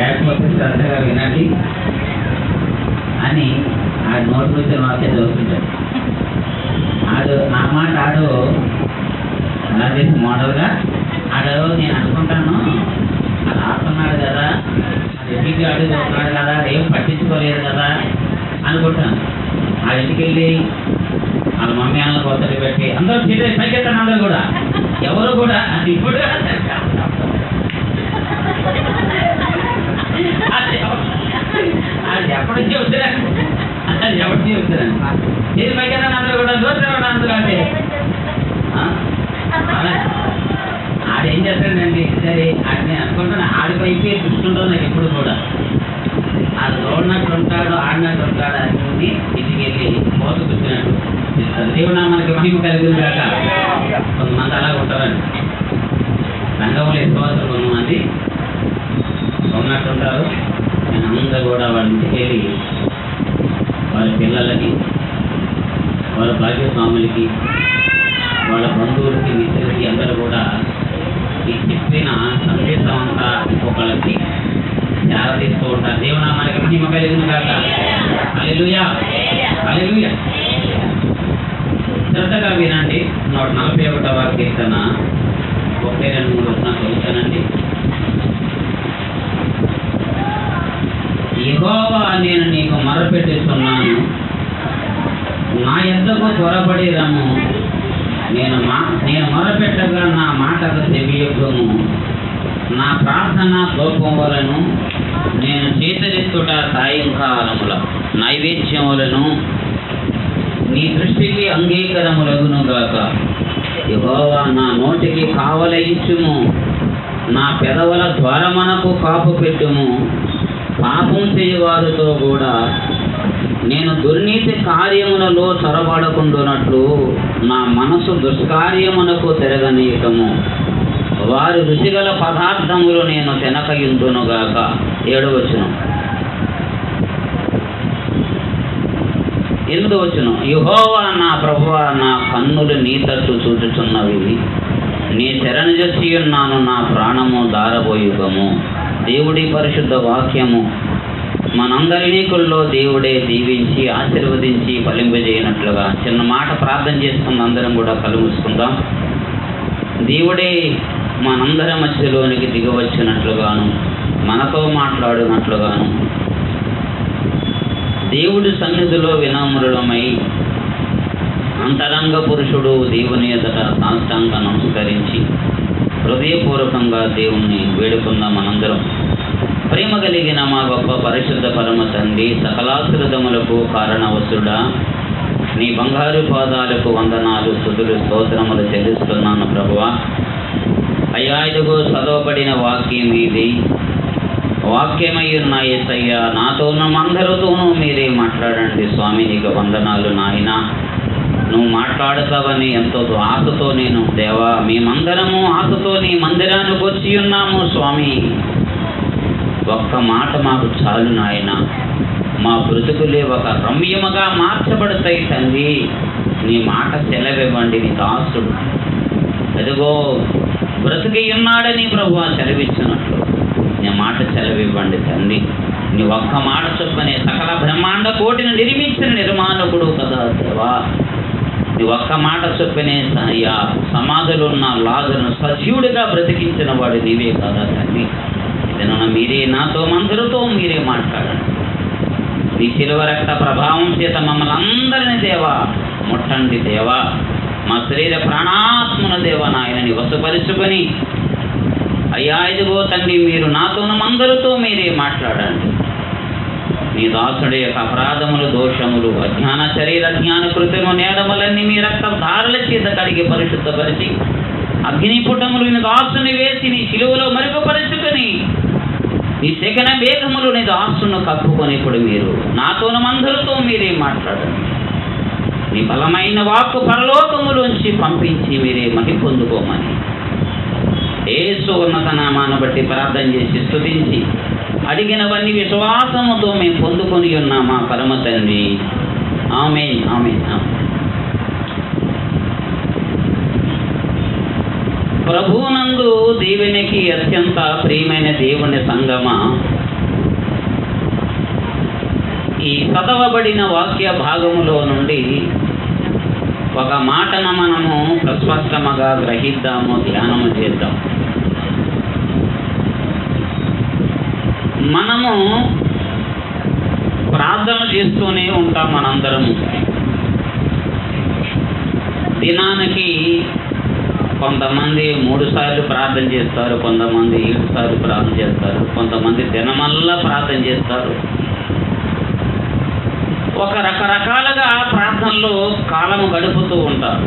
లేకపోతే శ్రద్ధగా వినండి అని ఆ నోటి నుంచి వాక్యం చదువుతుంటాడు. ఆ మాట అలాగే మోడల్గా నేను అనుకుంటాను, అది ఆడుతున్నాడు కదా, అది ఇంటికి అడుగుతున్నాడు కదా, ఏం పట్టించుకోలేదు కదా అనుకుంటాను. ఆ ఇంటికి వెళ్ళి వాళ్ళ మమ్మీ వాళ్ళ కొత్తలు పెట్టి అందరూ సీరియస్ పైకెత్తాను. అందరూ కూడా ఎవరు కూడా అది ఇప్పుడు అది ఎప్పుడు చెబుతారండి, అది ఎవరు చెబుతారండి సీరియస్ పైకెత్తాను. అందరూ కూడా దూరం అందరూ అంటే ఆడేం చేస్తాడండి, సరే అది నేను అనుకుంటాను. ఆడిపైకి దృష్టి ఉండదు నాకు ఎప్పుడు కూడా. అది రోడ్నట్టు ఉంటాడు, ఆడినట్టు ఉంటాడు అని ఇంటికి వెళ్ళి మోస కూర్చున్నట్టు దేవుడు మనకి మహిమ కలిగింది కాక. కొంతమంది అలాగ ఉంటారండి, రంగంలో ఎక్కువ కొంతమంది ఉన్నట్టు ఉంటారు. నేను అందరూ కూడా వాళ్ళ ఇంటికి వెళ్ళి వారి పిల్లలకి, వాళ్ళ భాగ్యస్వాములకి, వాళ్ళ బంధువులకి, మిత్రులకి అందరూ కూడా ఈ చెప్పిన సందేశం అంతా ఇంకొకళ్ళకి తీస్తూ ఉంటారు. దేవుడు మనకి మహిమ కలిగింది కాక. హల్లెలూయా, హల్లెలూయా. శ్రద్ధగా వినండి. 141వ కీర్తన 32 చదువుతానండి. యెహోవా, నేను నీకు మొరపెట్టుచున్నాను, నా యొద్దకు త్వరపడి రమ్ము. నేను మొరపెట్టగా నా మాటకు చెవియొగ్గుము. నా ప్రార్థన ధూపములను నేను చేతులెత్తుట సాయంకాలముల నైవేద్యములను నీ దృష్టికి అంగీకారములగునుగాక. యెహోవా, నా నోటికి కావలించుము, నా పెదవుల ద్వారమునకు కాపు పెట్టుము. పాపం చేయవారితో కూడా నేను దుర్నీతి కార్యములలో చొరబడకుండునట్లు నా మనసు దుష్కార్యమునకు తిరగనీయకము. వారి రుచిగల పదార్థములు నేను తినకయుందునుగాక. 7వ వచనం. 8వ వచనం. యెహోవా నా ప్రభువా, నా కన్నులు నీ తట్టు చూచుచున్నవి, నీ శరణు జొచ్చి ఉన్నాను, నా ప్రాణము దారబోయుగము. దేవుడి పరిశుద్ధ వాక్యము మనందరినీ కుల్లో దేవుడే దీవించి ఆశీర్వదించి ఫలింపజేయనట్లుగా చిన్న మాట ప్రార్థన చేసుకుని అందరం కూడా కళ్ళు మూసుకుందాం. దేవుడే మనందరి మధ్యలోనికి దిగవచ్చినట్లుగాను, మనతో మాట్లాడినట్లుగాను, దేవుడి సన్నిధిలో వినమ్రులమై అంతరంగ పురుషుడు దేవుని ఎదుట సాష్టాంగ నమస్కరించి హృదయపూర్వకంగా దేవుణ్ణి వేడుకుందాం మనందరం. ప్రేమ కలిగిన మా గొప్ప పరిశుద్ధ పరమ తండ్రి, సకలాశ్రదములకు కారణవసుడా, నీ బంగారు పాదాలకు వందనాలు, స్తుతులు, స్తోత్రములు చెల్లిస్తున్నాను ప్రభువా. అయ్యా, ఇదిగో చదవబడిన వాక్యం ఇది వాక్యమై ఉన్న యేసయ్య, నాతోనూ అందరితోనూ మీరే మాట్లాడండి స్వామి. నీకు వందనాలు నాయన. నువ్వు మాట్లాడతావని ఎంతో ఆశతో నేను దేవా, మేమందరము ఆశతో నీ మందిరానికి వచ్చి ఉన్నాము స్వామి. ఒక్క మాట మాకు చాలు నాయన. మా బ్రతుకులే ఒక రమ్యముగా మార్చబడతాయి తండ్రి. నీ మాట సెలవివ్వండి. నీ దాసుడు ఎదుగో బ్రతికి ఉన్నాడని ప్రభువా సెలవిచ్చినట్లు నీ మాట సెలవివ్వండి తండ్రి. నీ ఒక్క మాట చొప్పునే సకల బ్రహ్మాండ కోటిని నిర్మించిన నిర్మాణకుడు కదా దేవా. నీ ఒక్క మాట చొప్పునే అయ్యా సమాధిలో ఉన్న లాజరును సజీవుడిగా బ్రతికించిన వాడు నీవే కదా తండ్రి. ఇదన మీరే నాతో అందరితో మీరే మాట్లాడండి. నీ శిలువ రక్త ప్రభావం చేత మమ్మల్ని అందరినీ దేవా ముట్టండి దేవా. మా శరీర ప్రాణాత్మన దేవా నాయనని వశపరుచుకొని అయ్యా ఇదిగో తండ్రి, మీరు నాతో అందరితో మీరే మాట్లాడండి. నీ దాసుడి యొక్క అపరాధములు, దోషములు, అజ్ఞాన శరీర జ్ఞాన కృత్యము, నేరములన్నీ మీ రక్త ధారల చేత కడిగి పరిశుద్ధపరిచి అగ్నిపుటములు నీ దాసుని వేసి నీ శిలువలో మరుగుపరుచుకొని నీ సెకన వేగములు నీ దాసును కప్పుకొని ఇప్పుడు మీరు నాతోన అందరితో మీరే మాట్లాడండి. నీ బలమైన వాక్కు పరలోకములోంచి పంపించి మీరే మహిమ పొందుకోమని యేసు ఉన్నత నామాన్ని బట్టి ప్రార్థన చేసి స్తుతించి అడిగినవన్నీ విశ్వాసముతో మేము పొందుకొని ఉన్నాం మా పరమ తండ్రి. ఆమేన్, ఆమేన్. ప్రభువునందు దేవునికి అత్యంత ప్రియమైన దేవుని సంగమ, చదవబడిన వాక్య భాగములో నుండి ఒక మాటను మనము ప్రస్పష్టముగా గ్రహిద్దాము, ధ్యానము చేద్దాం. మనము ప్రార్థన చేస్తూనే ఉంటాం. మనందరము దినానికి కొంతమంది 3 సార్లు ప్రార్థన చేస్తారు, కొంతమంది 7 సార్లు ప్రార్థన చేస్తారు, కొంతమంది దినమల్లా ప్రార్థన చేస్తారు. ఒక రకరకాలుగా ప్రార్థనలో కాలము గడుపుతూ ఉంటారు.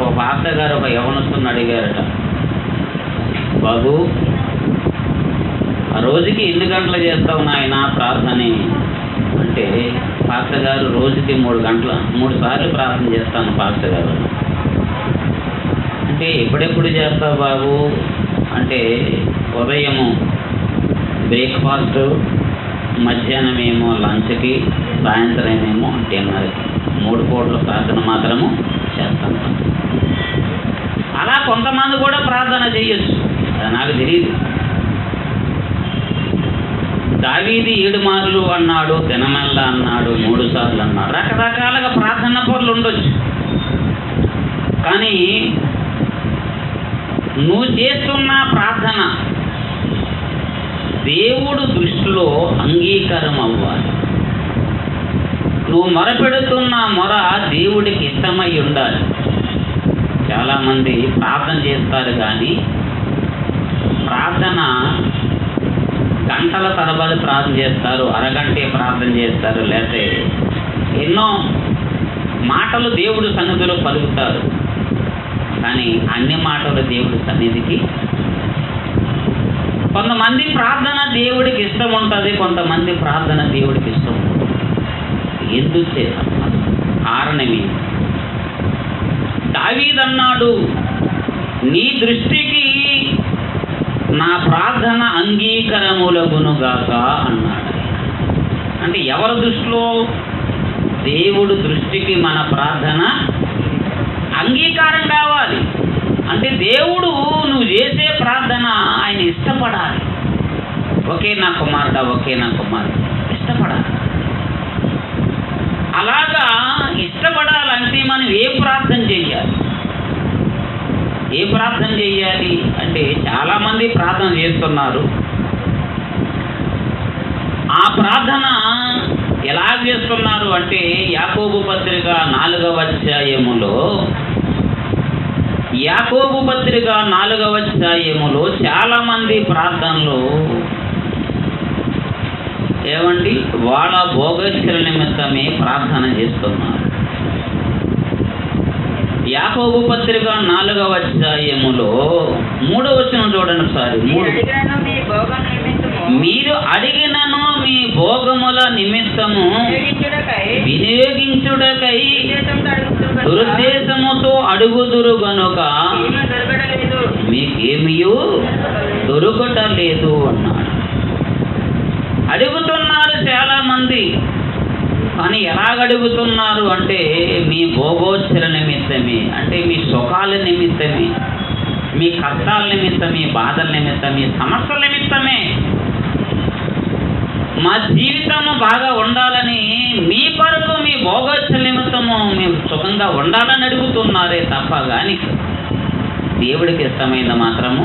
ఒక పాస్టర్ గారు ఒక యవనస్తుని అడిగారట, బాబు ఆ రోజుకి ఎన్ని గంటలు చేస్తావు నాయన ప్రార్థన అంటే, పాస్టర్ గారు రోజుకి 3 సార్లు ప్రార్థన చేస్తాను పాస్టర్ గారు. అంటే ఎప్పుడెప్పుడు చేస్తావు బాబు అంటే, ఉదయము బ్రేక్ఫాస్ట్, మధ్యాహ్నమేమో లంచ్కి, సాయంత్రమేమో డిన్నర్కి, 3 పూటల ప్రార్థన మాత్రము చేస్తాను. అలా కొంతమంది కూడా ప్రార్థన చేయొచ్చు, అది నాకు తెలియదు. దావీదు 7 మార్లు అన్నాడు, దినమల్లా అన్నాడు, 3 సార్లు అన్నాడు. రకరకాలుగా ప్రార్థన పనులు ఉండొచ్చు. కానీ నువ్వు చేస్తున్న ప్రార్థన దేవుడు దృష్టిలో అంగీకారం అవ్వాలి. నువ్వు మొరపెడుతున్న మొర దేవుడికి ఇష్టమై ఉండాలి. చాలామంది ప్రార్థన చేస్తారు కానీ ప్రార్థన గంటల తరబడి ప్రార్థన చేస్తారు, అరగంటే ప్రార్థన చేస్తారు, లేకపోతే ఎన్నో మాటలు దేవుడు సన్నిధిలో పలుకుతారు. కానీ అన్ని మాటలు దేవుడి సన్నిధికి, కొంతమంది ప్రార్థన దేవుడికి ఇష్టం ఉంటుంది, కొంతమంది ప్రార్థన దేవుడికి ఇష్టం ఉంటుంది. ఎందుకు చేస్తాం? కారణమే దావీదు అన్నాడు, నీ దృష్టికి నా ప్రార్థన అంగీకారములగునుగాక అన్నాడు. అంటే ఎవరి దృష్టిలో? దేవుడు దృష్టికి మన ప్రార్థన అంగీకారం కావాలి. అంటే దేవుడు నువ్వు చేసే ప్రార్థన ఆయన ఇష్టపడాలి. ఒకే నా కుమారుడా, ఒకే నా కుమారుడు ఇష్టపడాలి. అలాగా ఇష్టపడాలంటే మనం ఏ ప్రార్థన చేయాలి? ఏ ప్రార్థన చేయాలి అంటే, చాలామంది ప్రార్థన చేస్తున్నారు. ఆ ప్రార్థన ఎలా చేస్తున్నారు అంటే, యాకోబు పత్రిక 4వ అధ్యాయములో చాలామంది ప్రార్థనలు ఏమండి వాళ్ళ భోగేశ్వర నిమిత్తమే ప్రార్థన చేస్తున్నారు. యాకోబు పత్రిక 4వ అధ్యాయములో 3వ వచనం చూడండి ఒకసారి. మీరు అడిగినను మీ భోగముల నిమిత్తము వినియోగించుటకై దురుద్దేశముతో అడుగుదురు గనుక మీకేమియూ దొరకటలేదు అన్నాడు. అడుగుతున్నారు చాలామంది, కానీ ఎలాగడుగుతున్నారు అంటే మీ భోగోచ్చర నిమిత్తమే, అంటే మీ సుఖాల నిమిత్తమే, మీ కష్టాల నిమిత్తమే, బాధల నిమిత్తమే, సమస్యల నిమిత్తమే. మా జీవితము బాగా ఉండాలని, మీ కొరకు మీ భోగోచ్చర నిమిత్తము మేము సుఖంగా ఉండాలని అడుగుతున్నారే తప్ప కానీ దేవుడికి ఇష్టమైంది మాత్రము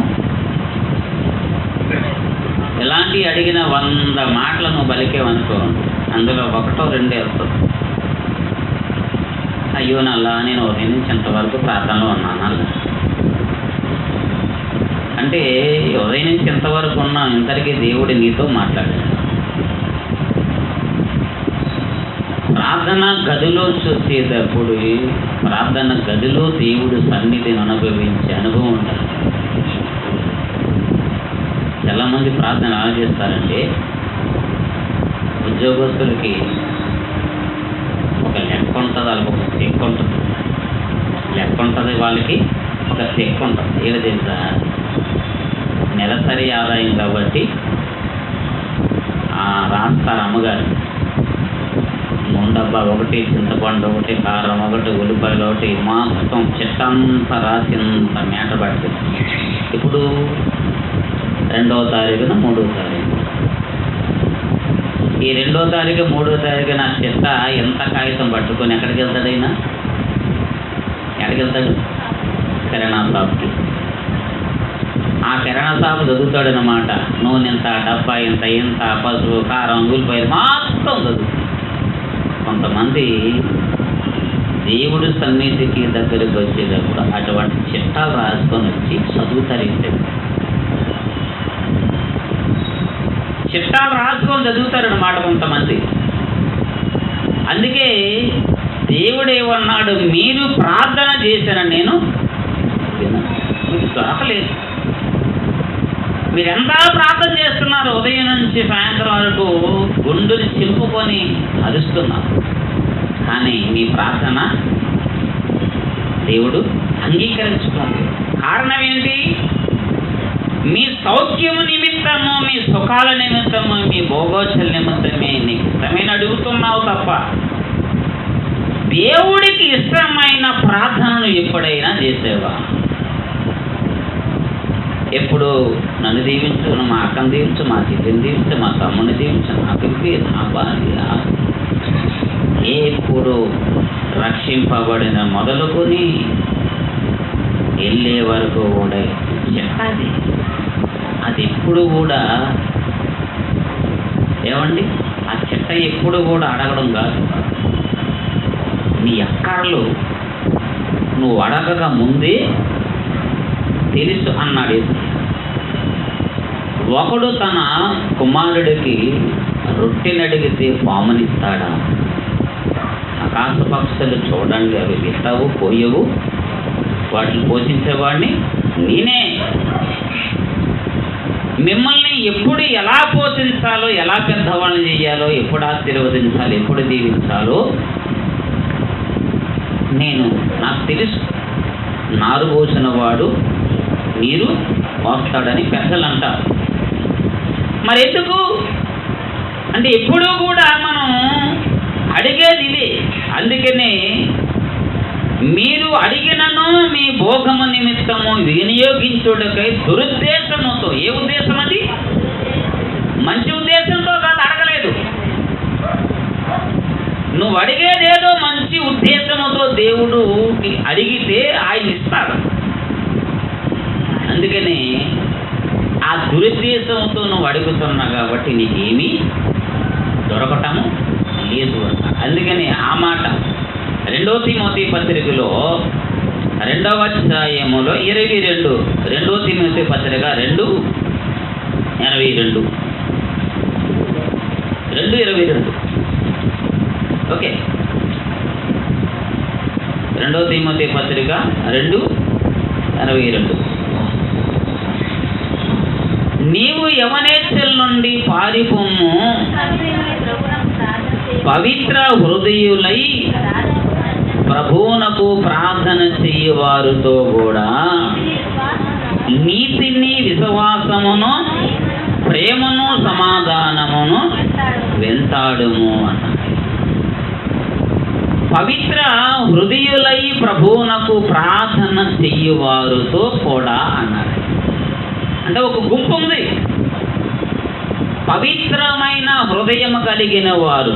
ఎలాంటి అడిగిన 100 మాటలను బలికేవనుకో, అందులో 1 2 వస్తుంది. అయ్యో నల్లా నేను ఉదయం నుంచి ఇంతవరకు ప్రార్థనలో ఉన్నాను అలా. అంటే ఉదయం నుంచి ఇంతవరకు ఉన్నాను, ఇంతటికీ దేవుడు నీతో మాట్లాడాడు. ప్రార్థన గదిలో చూసేటప్పుడు ప్రార్థన గదిలో దేవుడు సన్నిధిని అనుభవించే అనుభవం ఉంటుంది. చాలామంది ప్రార్థన ఎలా చేస్తారంటే, ఉద్యోగస్తులకి ఒక లెక్క ఉంటుంది, వాళ్ళకి ఒక చెక్ ఉంటుంది. లెక్క ఉంటుంది, వాళ్ళకి ఒక చెక్ ఉంటుంది. ఏదో తెలుసా, నెలసరి ఆదాయం కాబట్టి రాస్తారు అమ్మగారు. నూనె డబ్బా ఒకటి, చింతపండు ఒకటి, కారం ఒకటి, ఉల్లిపాయలు ఒకటి, మొత్తం చెట్టంతా రాసినంత మేట పడుతుంది. ఇప్పుడు 2వ తారీఖున 3వ తారీఖు ఈ 2 2వ తారీఖు 3వ తారీఖు నా చెత్త ఎంత కాగితం పట్టుకొని ఎక్కడికి వెళ్తాడైనా? ఎక్కడికి వెళ్తాడు? కిరాణా షాప్కి. ఆ కిరాణా షాప్ చదువుతాడనమాట. నూనె ఇంత, డబ్బా ఇంత, ఇంత, పసుపు, కారం, ఉల్లిపాయలు మొత్తం చదువుతాడు. కొంతమంది దేవుడు సన్నిధికి దగ్గరికి వచ్చేటప్పుడు అటువంటి చిట్టాలు రాసుకొని వచ్చి చదువుతారు. చిట్టాలు రాసుకొని చదువుతారనమాట కొంతమంది. అందుకే దేవుడు ఏమన్నాడు? మీరు ప్రార్థన చేసిన నేను మీకు దొరకలేదు. మీరు ఎంత ప్రార్థన చేస్తున్నారు, ఉదయం నుంచి సాయంత్రం వరకు గుండెని చింపుకొని అరుస్తున్నారు, కానీ మీ ప్రార్థన దేవుడు అంగీకరించుకోండి. కారణం ఏంటి? మీ సౌఖ్యము నిమిత్తము, మీ సుఖాల నిమిత్తము, మీ భోగోచల నిమిత్తమే నీకు ఇష్టమైన అడుగుతున్నావు తప్ప దేవుడికి ఇష్టమైన ప్రార్థనను ఎప్పుడైనా చేసేవా? ఎప్పుడు నన్ను దీవించు, మా అక్కను దీవించు, మా చెల్లిని దీవించు, మా తమ్ముని దీవించు, నా పిలిపి, నా భార్య, ఎప్పుడు రక్షింపబడిన మొదలుకొని వెళ్ళే వరకు కూడా చెప్పాలి. అది ఎప్పుడు కూడా ఏమండి, ఆ చెట్ట ఎప్పుడు కూడా అడగడం కాదు. నీ అక్కర్లు నువ్వు అడగక ముందే తెలుసు అన్నాడు. ఒకడు తన కుమారుడికి రొట్టెని అడిగితే పామునిస్తాడా? ఆకాశ పక్షులు చూడండి, అవి విత్తవు పోయవు, వాటిని పోషించేవాడిని నేనే. మిమ్మల్ని ఎప్పుడు ఎలా పోషించాలో, ఎలా పెద్దవాళ్ళని చేయాలో, ఎప్పుడు ఆశీర్వదించాలో, ఎప్పుడు దీవించాలో నాకు తెలుసు. నారు పోసిన వాడు నీరు మోస్తాడని పెద్దలు అంటారు. మరి ఎందుకు అంటే ఎప్పుడూ కూడా మనం అడిగేది ఇదే. అందుకనే మీరు అడిగినను మీ భోగము నిమిత్తము వినియోగించుటకై దురుద్దేశముతో. ఏ ఉద్దేశం అది? మంచి ఉద్దేశంతో కాదు, అడగలేదు. నువ్వు అడిగేదేదో మంచి ఉద్దేశముతో దేవుడు అడిగితే ఆయన ఇస్తాడు. అందుకని ఆ దురుద్దేశంతో నువ్వు అడుగుతున్నావు కాబట్టి నీకేమీ దొరకటము లేదు అన్నాడు. అందుకని ఆ మాట 2 తిమోతి పత్రికలో 2వ అధ్యాయములో 22, 2 తిమోతి పత్రిక 2:22, 2:22. ఓకే, 2 తిమోతి పత్రిక 2:22. నీవు యవనేచ్ఛల నుండి పారిపోము, పవిత్ర హృదయులై ప్రభువునకు ప్రార్థన చేయవారితో కూడా నీతిని, విశ్వాసమును, ప్రేమను, సమాధానమును వెంటాడుము అన్నాడు. పవిత్ర హృదయులై ప్రభువునకు ప్రార్థన చెయ్యువారితో కూడా అన్నాడు. అంటే ఒక గుంపు ఉంది, పవిత్రమైన హృదయం కలిగిన వారు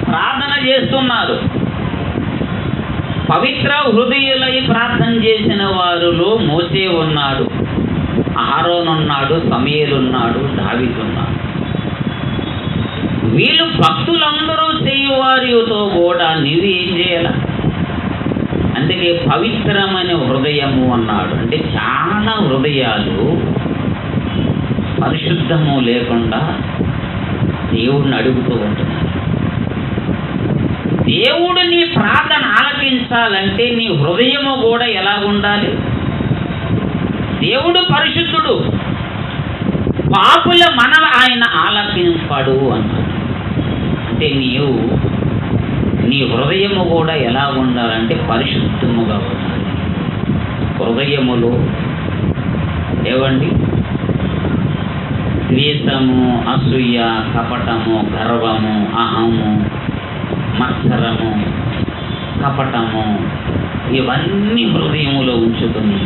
ప్రార్థన చేస్తున్నారు. పవిత్ర హృదయులై ప్రార్థన చేసిన వారిలో మోసే ఉన్నాడు, అహరోను ఉన్నాడు, సమూయేలు ఉన్నాడు, దావీదు ఉన్నాడు. వీళ్ళు భక్తులందరూ చేయువారితో కూడా నీవు ఏం చేయాల? అందుకే పవిత్రమైన హృదయము అన్నాడు. అంటే చాలా హృదయాలు పరిశుద్ధము లేకుండా దేవుడిని అడుగుతూ ఉంటున్నారు. దేవుడు నీ ప్రార్థన ఆలకించాలంటే నీ హృదయము కూడా ఎలా ఉండాలి? దేవుడు పరిశుద్ధుడు, పాపుల మనవ ఆయన ఆలకింపడు అన్నాడు. అంటే నీ హృదయము కూడా ఎలా ఉండాలంటే పరిశుద్ధముగా ఉండాలి. హృదయములో ఏవండి ద్వేషము, అసూయ, కపటము, గర్వము, అహము, మత్సరము, కపటము ఇవన్నీ హృదయములో ఉంచుకొని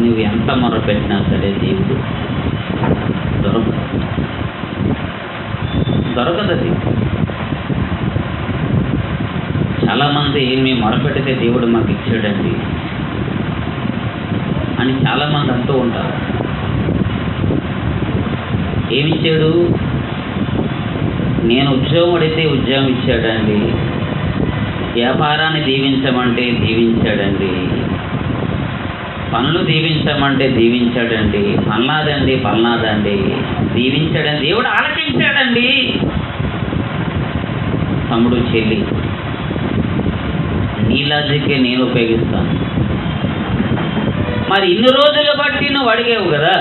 నువ్వు ఎంత మొరపెట్టినా సరే దేవుడు దొరకదది. చాలామంది మేము మొరపెడితే దేవుడు మాకు ఇచ్చాడండి అని చాలామంది అంటూ ఉంటారు. ఏమిచ్చాడు? నేను ఉద్యోగం అడిగితే ఉద్యోగం ఇచ్చాడండి, వ్యాపారాన్ని దీవించమంటే దీవించాడండి, పనులు దీవించమంటే దీవించాడండి, పల్నాదండి దీవించాడండి, దేవుడు ఆలకించాడండి. తమ్ముడు, చెల్లి, నీ లాజిక్కే నేను ఉపయోగిస్తాను. మరి ఇన్ని రోజులు బట్టి నువ్వు అడిగావు కదా,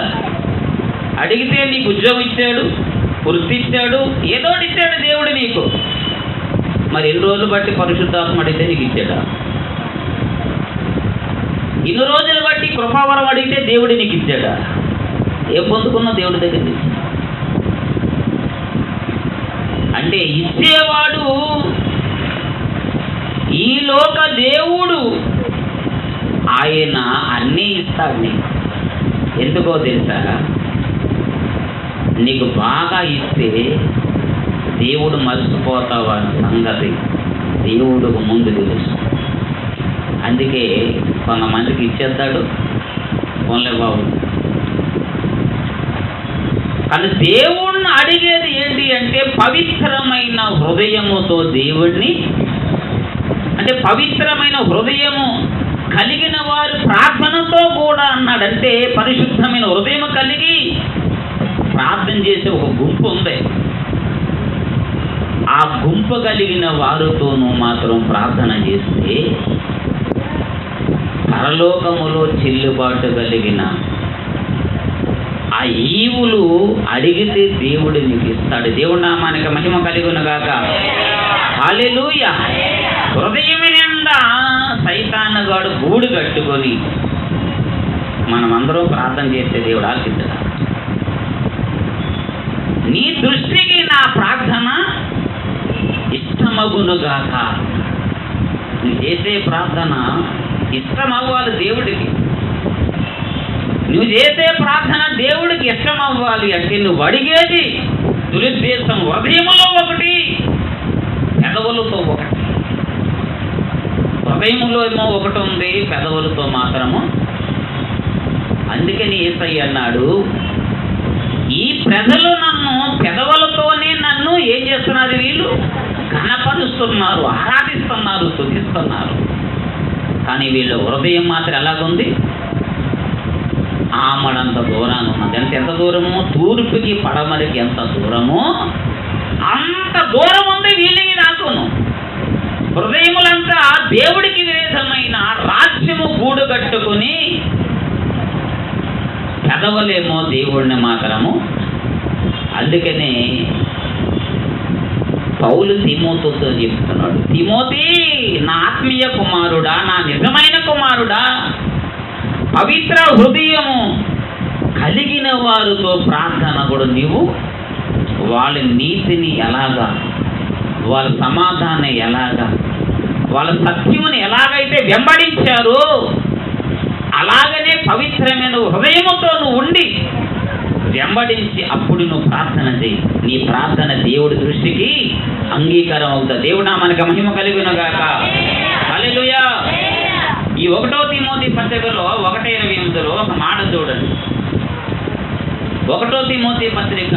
అడిగితే నీకు ఉద్యోగం ఇచ్చాడు, వృత్తి ఇచ్చాడు, ఏదో ఇచ్చాడు దేవుడు నీకు. మరి ఎన్ని రోజులు బట్టి పరిశుద్ధాత్మ అడిగితే నీకు ఇచ్చాడా? ఇన్ని రోజులు బట్టి కృపావరం అడిగితే దేవుడు నీకు ఇచ్చాడా? ఏం పొందుకున్నావు దేవుడి దగ్గర నుంచి? అంటే ఇచ్చేవాడు ఈ లోక దేవుడు, ఆయన అన్నీ ఇస్తాడు నీకు. ఎందుకో తెలుసా? నీకు బాగా ఇస్తే దేవుడు మర్చిపోతావు అన్న సంగతి దేవుడికి ముందు తెలుసు. అందుకే కొంతమందికి ఇచ్చేస్తాడు, పోన్లే బాబు. కానీ దేవుణ్ణి అడిగేది ఏంటి అంటే పవిత్రమైన హృదయముతో దేవుణ్ణి, అంటే పవిత్రమైన హృదయము కలిగిన వారు ప్రార్థనతో కూడా అన్నాడంటే పరిశుద్ధమైన హృదయం కలిగి ప్రార్థన చేసే ఒక గుంపు ఉంది. ఆ గుంపు కలిగిన వారితోనూ మాత్రం ప్రార్థన చేస్తే పరలోకములో చెల్లుబాటు కలిగిన ఆ ఈవులు అడిగితే దేవుడు నీకు ఇస్తాడు. దేవుడి నామానికి మహిమ కలుగునుగాక. హల్లెలూయా. హృదయం నిండా సైతానుగాడు గూడు కట్టుకొని మనమందరం ప్రార్థన చేస్తే దేవుడు ఆలకించడా? నీ దృష్టికి నా ప్రార్థన ఇష్టమగునుగాక. నువ్వు చేసే ప్రార్థన ఇష్టమవ్వాలి దేవుడికి. నువ్వు చేసే ప్రార్థన దేవుడికి ఇష్టమవ్వాలి అంటే నువ్వు అడిగేది దురుద్దేశం హృదయములో ఒకటి, పెదవులతో ఒకటి. హృదయములో ఏమో ఒకటి ఉంది, పెదవులతో మాత్రము. అందుకని యేసయ్య అన్నాడు, ఈ ప్రజలు నన్ను పెదవులతోనే నన్ను ఏం చేస్తున్నారు? వీళ్ళు ఘనపరుస్తున్నారు, ఆరాధిస్తున్నారు, స్తుతిస్తున్నారు. కానీ వీళ్ళ హృదయం మాత్రం ఎలాగుంది? ఆమడంత దూరాన్ని ఉన్నది. ఎంత దూరము? తూర్పుకి పడమరికి ఎంత దూరమో అంత దూరం ఉంది వీళ్ళకి నాకును. హృదయములంతా దేవుడికి విరుద్ధమైన రాజ్యము గూడు కట్టుకుని, పెదవులేమో దేవుడిని మాత్రము. అందుకనే పౌలు తిమోతితో చెప్తున్నాడు, తిమోతి నా ఆత్మీయ కుమారుడా, నా నిజమైన కుమారుడా, పవిత్ర హృదయము కలిగిన వారితో ప్రార్థన కూడా నీవు వాళ్ళ నీతిని ఎలాగా, వాళ్ళ సమాధానం ఎలాగా, వాళ్ళ సత్యముని ఎలాగైతే వెంబడించారో అలాగనే పవిత్రమైన హృదయముతో నువ్వు ఉండి వెంబడించి అప్పుడు నువ్వు ప్రార్థన చేయి. నీ ప్రార్థన దేవుడి దృష్టికి అంగీకారం అవుతుంది. దేవుడు నామానికి మహిమ కలుగునుగాక. హల్లెలూయా. ఈ 1 తిమోతి పత్రికలో 1:28 ఒక మాట చూడండి. 1 తిమోతి పత్రిక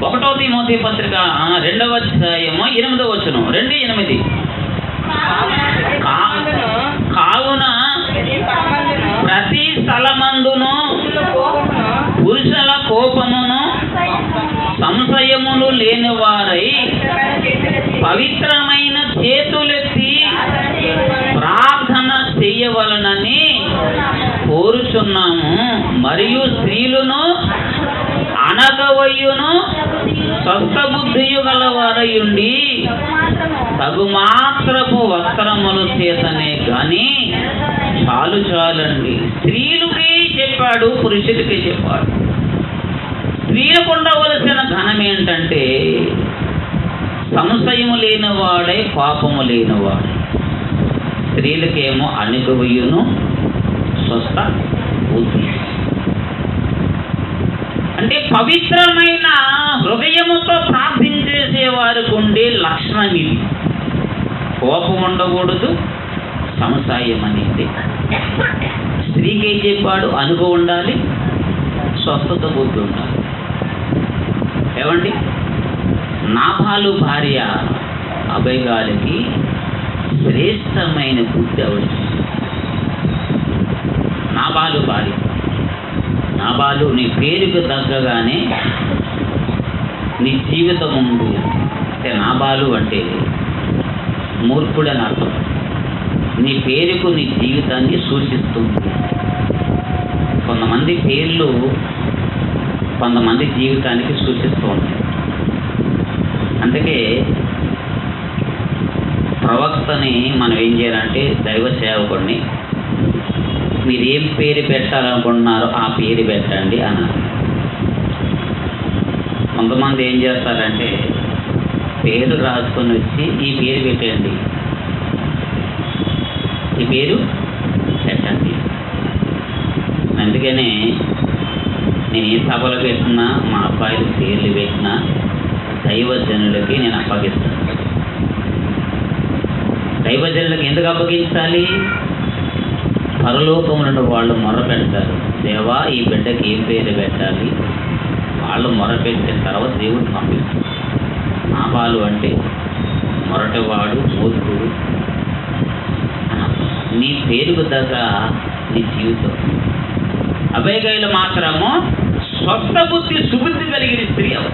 1 తిమోతి పత్రిక 2వ అధ్యాయము 8వ వచనం, 2:8. కావున ప్రతి స్థలమందును పురుషుల కోపమును సంశయములు లేని వారై పవిత్రమైన చేతులెత్తి ప్రార్థన చేయవలనని కోరుచున్నాము. మరియు స్త్రీలను అనగవయ్యును స్వస్థబుద్ధియు గలవారయుండి తగుమాత్రపు వస్త్రములు చేతనే కానీ చాలండి. స్త్రీలకి చెప్పాడు, పురుషులకి చెప్పాడు. స్త్రీలకు ఉండవలసిన ఘనం ఏంటంటే సంశయము లేనివాడే పాపము లేనివాడు. స్త్రీలకేమో అణకువయును స్వస్థ బుద్ధి. అంటే పవిత్రమైన హృదయముతో ప్రార్థించేసే వారికి ఉండే లక్షణం ఇది. కోపం ఉండకూడదు, సంశయం అనేది. స్త్రీకి ఏం చెప్పాడు? అనుభవం ఉండాలి, స్వస్థత బుద్ధి ఉండాలి. ఏమండి, నాబాలు భార్య అబయగాలికి శ్రేష్టమైన బుద్ధి అవడం. నాబాలు భార్య, నాబాలు నీ పేరుకు తగ్గగానే నీ జీవితం ఉంది అంటే, నాబాలు అంటే మూర్ఖుడని అర్థం. నీ పేరుకు నీ జీవితాన్ని సూచిస్తుంది. కొంతమంది పేర్లు కొంతమంది జీవితానికి సూచిస్తూ ఉంటాయి. అందుకే ప్రవక్తని మనం ఏం చేయాలంటే, దైవ సేవకుడిని మీరు ఏం పేరు పెట్టాలనుకుంటున్నారో ఆ పేరు పెట్టండి అన్నారు. కొంతమంది ఏం చేస్తారంటే, పేరు రాసుకొని వచ్చి ఈ పేరు పెట్టండి, ఈ పేరు పెట్టండి. అందుకనే నేను ఏ సభలు పెట్టినా, మా అబ్బాయిలు పేర్లు పెట్టినా దైవజనులకి నేను అప్పగిస్తాను. దైవజనులకి ఎందుకు అప్పగించాలి? పరలోకములను వాళ్ళు మొర్ర పెడతారు, దేవా ఈ బిడ్డకి ఏం పేరు పెట్టాలి. వాళ్ళు మొర్ర పెట్టిన తర్వాత దేవుడిని పంపిస్తారు. నాబాలు అంటే మొరటవాడు, మూర్ఖుడు. నీ పేరుకు తగ్గ నీ జీవితం. అబయగాయిలు మాత్రము స్వస్థ బుద్ధి, సుబుద్ధి కలిగిన స్త్రీ అవ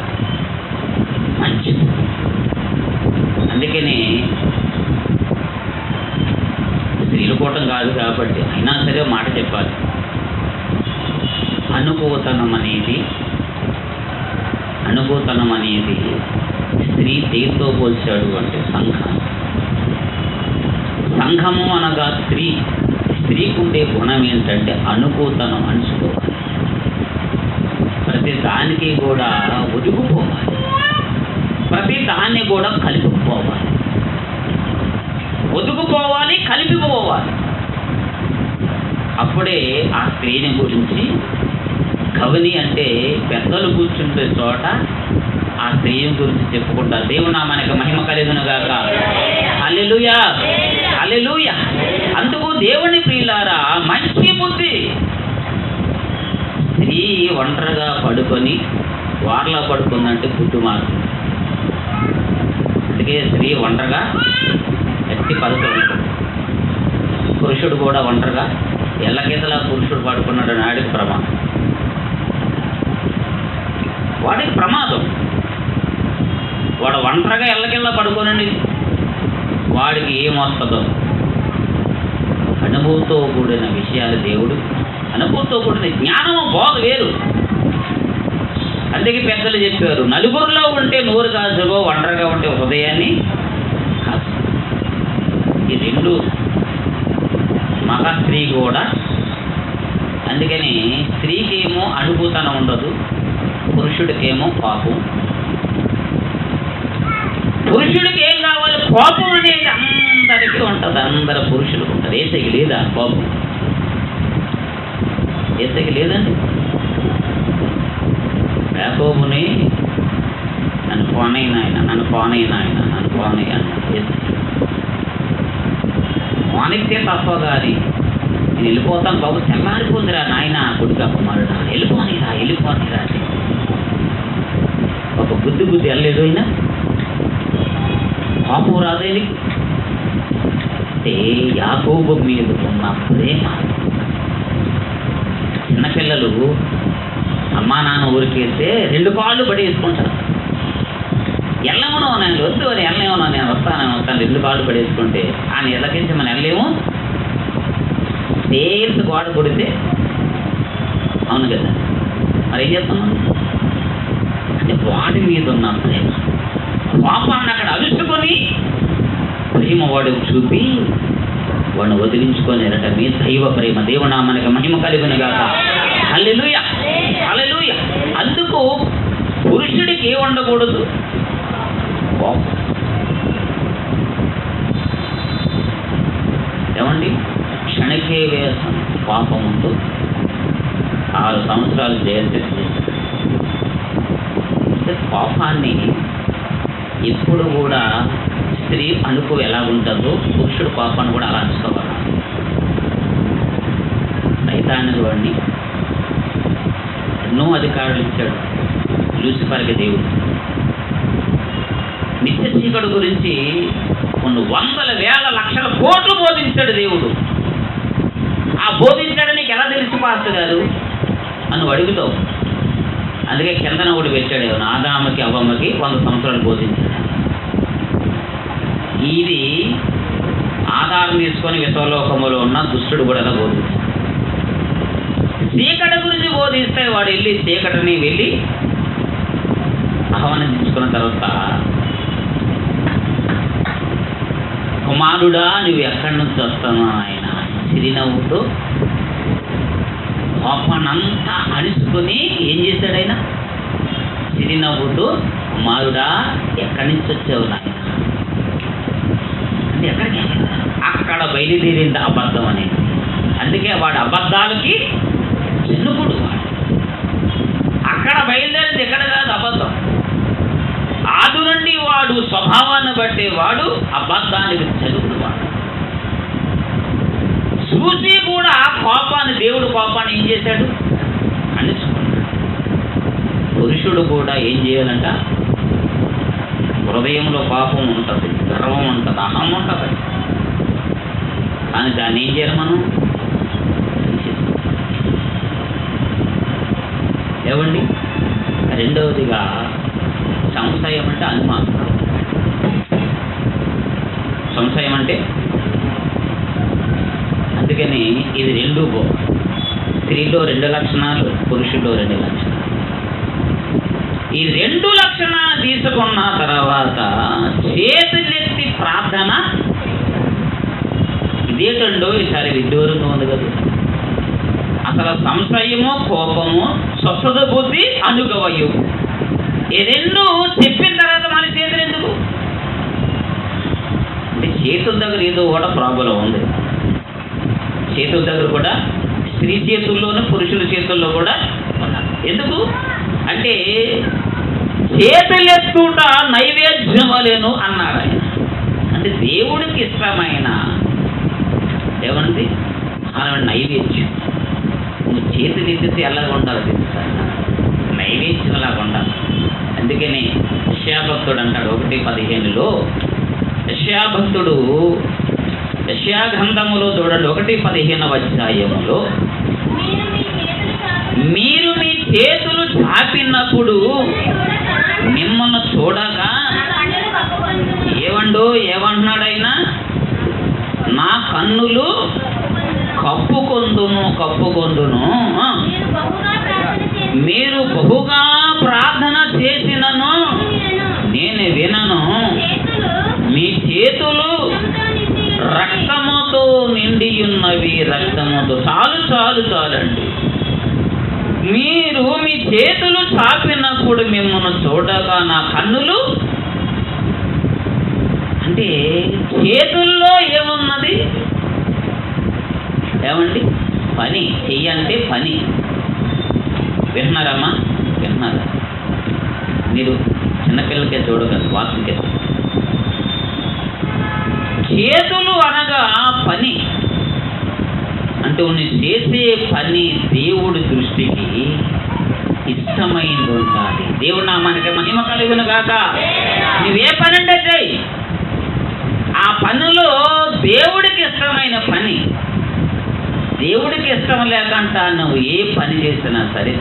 మంచిది. అందుకని స్త్రీలు కూటం కాదు కాబట్టి అయినా సరే మాట చెప్పాలి. అనుభూతనం అనేది స్త్రీ దేనితో పోల్చాడు అంటే సంఘము అనగా స్త్రీకి ఉండే గుణం ఏంటంటే అనుభూతనం, అణుచుకోవాలి. ప్రతి దానికి కూడా ఒదిగిపోవాలి, ప్రతి దాన్ని కూడా కలిపిపోవాలి. ఒదుగుపోవాలి, కలిపిపోవాలి. అప్పుడే ఆ స్త్రీని గురించి కవని అంటే పెద్దలు కూర్చుంటే చోట ఆ స్త్రీని గురించి చెప్పుకుంటారు. దేవుని నామానికి మహిమ కలుగును గాక. హల్లెలూయా, హల్లెలూయా. అందుకు దేవుని ప్రియులారా, మంచి బుద్ధి. స్త్రీ ఒంటరిగా పడుకొని వార్లా పడుకుందంటే బుద్ధి మారుతుంది. అందుకే స్త్రీ ఒంటరిగా ఎట్టి పడుతూ ఉంటుంది. పురుషుడు కూడా ఒంటరిగా ఎల్లకిందలా పురుషుడు పడుకున్నాడు, వాడికి ప్రమాదం. వాడు ఒంటరిగా ఎల్లకిల్లా పడుకోనండి, వాడికి ఏమొస్తుందో. అనుభూతితో కూడిన విషయాలు దేవుడు, అనుభూతితో కూడిన జ్ఞానము బోధ వేరు. అందుకే పెద్దలు చెప్పారు, నలుగురిలో ఉంటే నోరు కాజుగో, ఒంటరిగా ఉంటే హృదయాన్ని కాదు. ఈ రెండు మగ స్త్రీ కూడా. అందుకని స్త్రీకేమో అనుభూతనం ఉండదు, పురుషుడికేమో పాపం. పురుషుడికి ఏం కావాలి? కోపం అనేది అందరికీ ఉంటుంది, అందరు పురుషులకు ఉంటుంది. ఏసైకి లేదా కోపం? ఏసైకి లేదండి. యాకోబుని నన్ను పోనైనా ఆయన, నన్ను పోనైనా ఆయన, నన్ను పోనయ్యా పోనిస్తే తప్ప కానీ నేను వెళ్ళిపోతాను బాబు, తెల్లారిపోతుందిరా నాయన, కొడుక కుమారుడా, వెళ్ళిపోనిరా అని ఒక బుద్ధి వెళ్ళలేదు. అయినా పాపం రాదేది అంటే యాకోబు మీద ఉన్న ప్రేమ. చిన్నపిల్లలు అమ్మా నాన్న ఊరికేస్తే 2 కాళ్ళు పడేసుకుంటారు. వెళ్ళమను నేను వద్దు అని, వెళ్ళలేమో నేను వస్తాను 2 కాళ్ళు పడేసుకుంటే ఆయన ఎల్లకించి మనం వెళ్ళలేము. తేల్చి గోడ కొడితే అవును కదా, మరి ఏం చేస్తున్నాం అంటే వాడి మీద ఉన్న ప్రేమ, పాపాన్ని అక్కడ అలుచుకొని ప్రేమ వాడు చూపి వాడిని వదిలించుకొని వెళ్ళటమే దైవ ప్రేమ. దేవుడు మనకి మహిమ కలుగును గాక. హల్లెలూయా, హల్లెలూయా. అందుకు పురుషుడికి ఏ ఉండకూడదు? దానికే వేసం పాపముతో 6 సంవత్సరాలు జైలు చేశాడు. పాపాన్ని ఎప్పుడు కూడా స్త్రీ అనుకో ఎలా ఉంటుందో పురుషుడు పాపాన్ని కూడా అలా అంచుకోవాలి. సైతాను వాడిని ఎన్నో అధికారులు ఇచ్చాడు లూసిఫర్కి దేవుడు. నిత్య చీకటి గురించి కొన్ని వందల వేల లక్షల కోట్లు బోధించాడు దేవుడు. ఆ బోధించాడు నీకు ఎలా తెలుసు పాస్టర్ గారు అని అడుగుతావు. అందుకే కిందన ఒకటి పెట్టాడు, ఆదాముకి అవ్వమ్మకి 100 సంవత్సరాలు బోధించాడు. ఇది ఆధారం తీసుకొని విశ్వలోకములో ఉన్న దుష్టుడు కూడా అలా బోధించాడు. చీకటి గురించి బోధిస్తే వాడు వెళ్ళి చీకటిని వెళ్ళి ఆహ్వానించుకున్న తర్వాత, కుమారుడా నువ్వు ఎక్కడి నుంచి వస్తున్నావు ఆయన చిరునవ్వుతో కోపాన్నంతా అణుచుకొని ఏం చేశాడు ఆయన? చిరునవ్వుతో, కుమారుడా ఎక్కడి నుంచి వచ్చావు నాయన అంటే ఎక్కడికి? అక్కడ బయలుదేరింది అబద్ధం అనేది. అందుకే వాడు అబద్ధాలకి చిన్నుకుడు. అక్కడ బయలుదేరింది ఎక్కడ కాదు అబద్ధం. ఆది నుండి వాడు స్వభావాన్ని బట్టి వాడు అబద్ధానికి చదువుడు. వాడు చూసి కూడా కోపాన్ని, దేవుడు కోపాన్ని ఏం చేశాడు? అణుచుకున్నాడు. పురుషుడు కూడా ఏం చేయాలంట? హృదయంలో పాపం ఉంటుంది, గర్వం ఉంటుంది, అహం ఉంటుంది. కానీ దాన్ని ఏం చేయాలి మనం? ఏమండి? రెండవదిగా సంశయం అంటే అనుమానం. సంశయం అంటే అందుకని ఇది రెండు. స్త్రీలో 2 లక్షణాలు, పురుషుల్లో 2 లక్షణాలు. ఈ 2 లక్షణాలు తీసుకున్న తర్వాత చేతులెత్తి ప్రార్థన ఇదేటండో ఈసారి విడ్డూరంగా ఉంది కదా. అసలు సంశయము, కోపము, స్వస్థత బుద్ధి, అనుగవయు ఈ 2 చెప్పిన తర్వాత మన చేతులు ఎందుకు అంటే చేతుల దగ్గర ఏదో కూడా ప్రాబ్లం ఉంది. చేతుల దగ్గర కూడా స్త్రీ చేతుల్లోనూ పురుషుల చేతుల్లో కూడా ఉన్నారు. ఎందుకు అంటే చేతులెత్తుట నైవేద్యమలేను అన్నాడు ఆయన. అంటే దేవుడికి ఇష్టమైన ఏమంది నైవేద్యం. నువ్వు చేతులు ఎత్తితే ఎలాగ ఉండాలి తెలుసా? నైవేద్యం లాగా ఉండాలి. అందుకని యెషయా అంటాడు 1:15లో, యెషయా గ్రంథములో చూడండి 1:15వ అధ్యాయములో, మీరు మీ చేతులు చాపినప్పుడు మిమ్మల్ని చూడగా ఏమంటున్నాడైనా? నా కన్నులు కప్పుకొందును. మీరు బహుగా ప్రార్థన చేసినను నేను వినను. మీ చేతులు రక్తముతో నిండి ఉన్నవి. రక్తముతో చాలండి. మీరు మీ చేతులు చాపినప్పుడు మిమ్మల్ని చూడగా నా కన్నులు. అంటే చేతుల్లో ఏమున్నది? ఏమండి? పని. చెయ్యంటే పని. వింటున్నారమ్మా? వింటున్నారా? మీరు చిన్నపిల్లలకే చూడగలరు, వాకింగ్కే. చేతులు అనగా పని. అంటే నువ్వు చేసే పని దేవుడి దృష్టికి ఇష్టమైంది ఉండాలి. దేవుడు నామానికి మహిమ కలుగును గాక. నువ్వే పని అంటే చెయ్యి. ఆ పనిలో దేవుడికి ఇష్టమైన పని. దేవుడికి ఇష్టం లేకుండా నువ్వు ఏ పని చేసినా సరే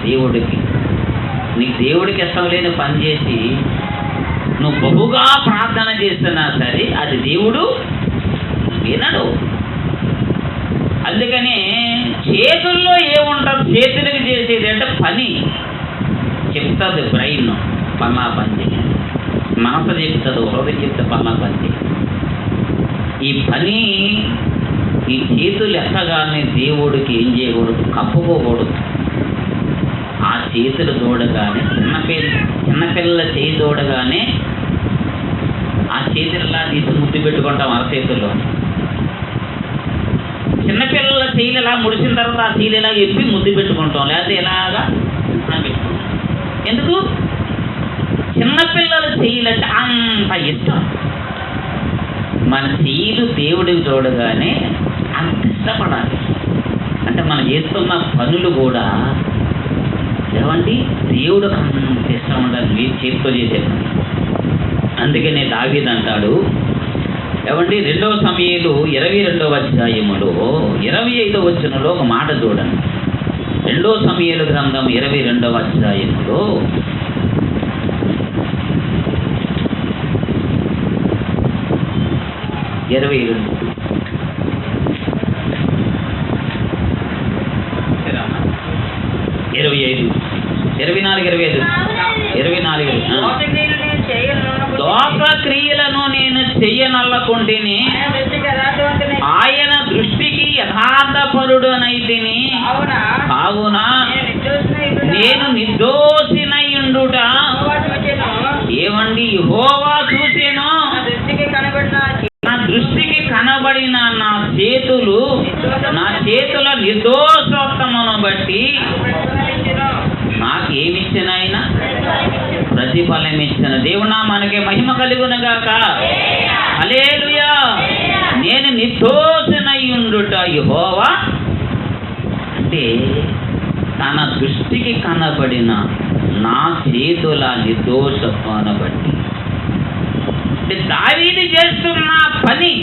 నీకు దేవుడికి ఇష్టం లేని పని చేసి నువ్వు బహుగా ప్రార్థన చేసినా సరే అది దేవుడు వినడు. అందుకని చేతుల్లో ఏముంటుంది? చేతులకి చేసేది అంటే పని చెప్తుంది. బ్రెయిన్ పన్నా పని చేయి, మనసు చెప్తుంది, హృదయం చెప్తే పన్నా పని చేయి. ఈ పని ఈ చేతులు ఎక్కగానే దేవుడికి ఏం చేయకూడదు? కప్పుకోకూడదు. ఆ చేతులు చూడగానే చిన్నపిల్లల చేయి చూడగానే ఆ చేతులలా తీసి ముద్దు పెట్టుకుంటాం అరచేతుల్లో. చిన్నపిల్లల చెయ్యిలు ఇలా ముడిసిన తర్వాత ఆ చెయ్యిలు ఇలా చెప్పి ముద్దు పెట్టుకుంటాం, లేకపోతే ఇలాగా పెట్టుకుంటాం. ఎందుకు? చిన్నపిల్లల చెయ్యిలంటే అంత ఇష్టం. మన చెయ్యిలు దేవుడికి చూడగానే అంత ఇష్టపడాలి. అంటే మనం చేస్తున్న పనులు కూడా ఏమండి దేవుడికి అంత ఇష్టం ఉండాలి మీ చేతితో చేసే పని. అందుకనే దావీదు అంటాడు ఏమండి 2 సమూయేలు 22వ అధ్యాయములో 25వ వచనంలో ఒక మాట చూడండి. 2 సమూయేలు గ్రంథం 22వ అధ్యాయములో 22 25 24 దోష క్రియలను నేను చెయ్యనల్లకుంటిని, ఆయన దృష్టికి యథార్థపరుడనైతిని, కావున నేను నిర్దోషినయుండుట ఏమండి యెహోవా చూసెను, నా దృష్టికి కనబడిన నా చేతుల నిర్దోషోత్తమును బట్టి నాకేమిచ్చిన ఆయన ప్రతిఫలం ఇచ్చిన. దేవునా మనకి మహిమ కలుగునుగాక. హల్లెలూయా. నేను నిర్దోషినయుండుట యెహోవా అంటే తన దృష్టికి కనబడిన నా చేతుల నిర్దోషత్వాన్ని బట్టి. అంటే దావీదు చేస్తున్న పని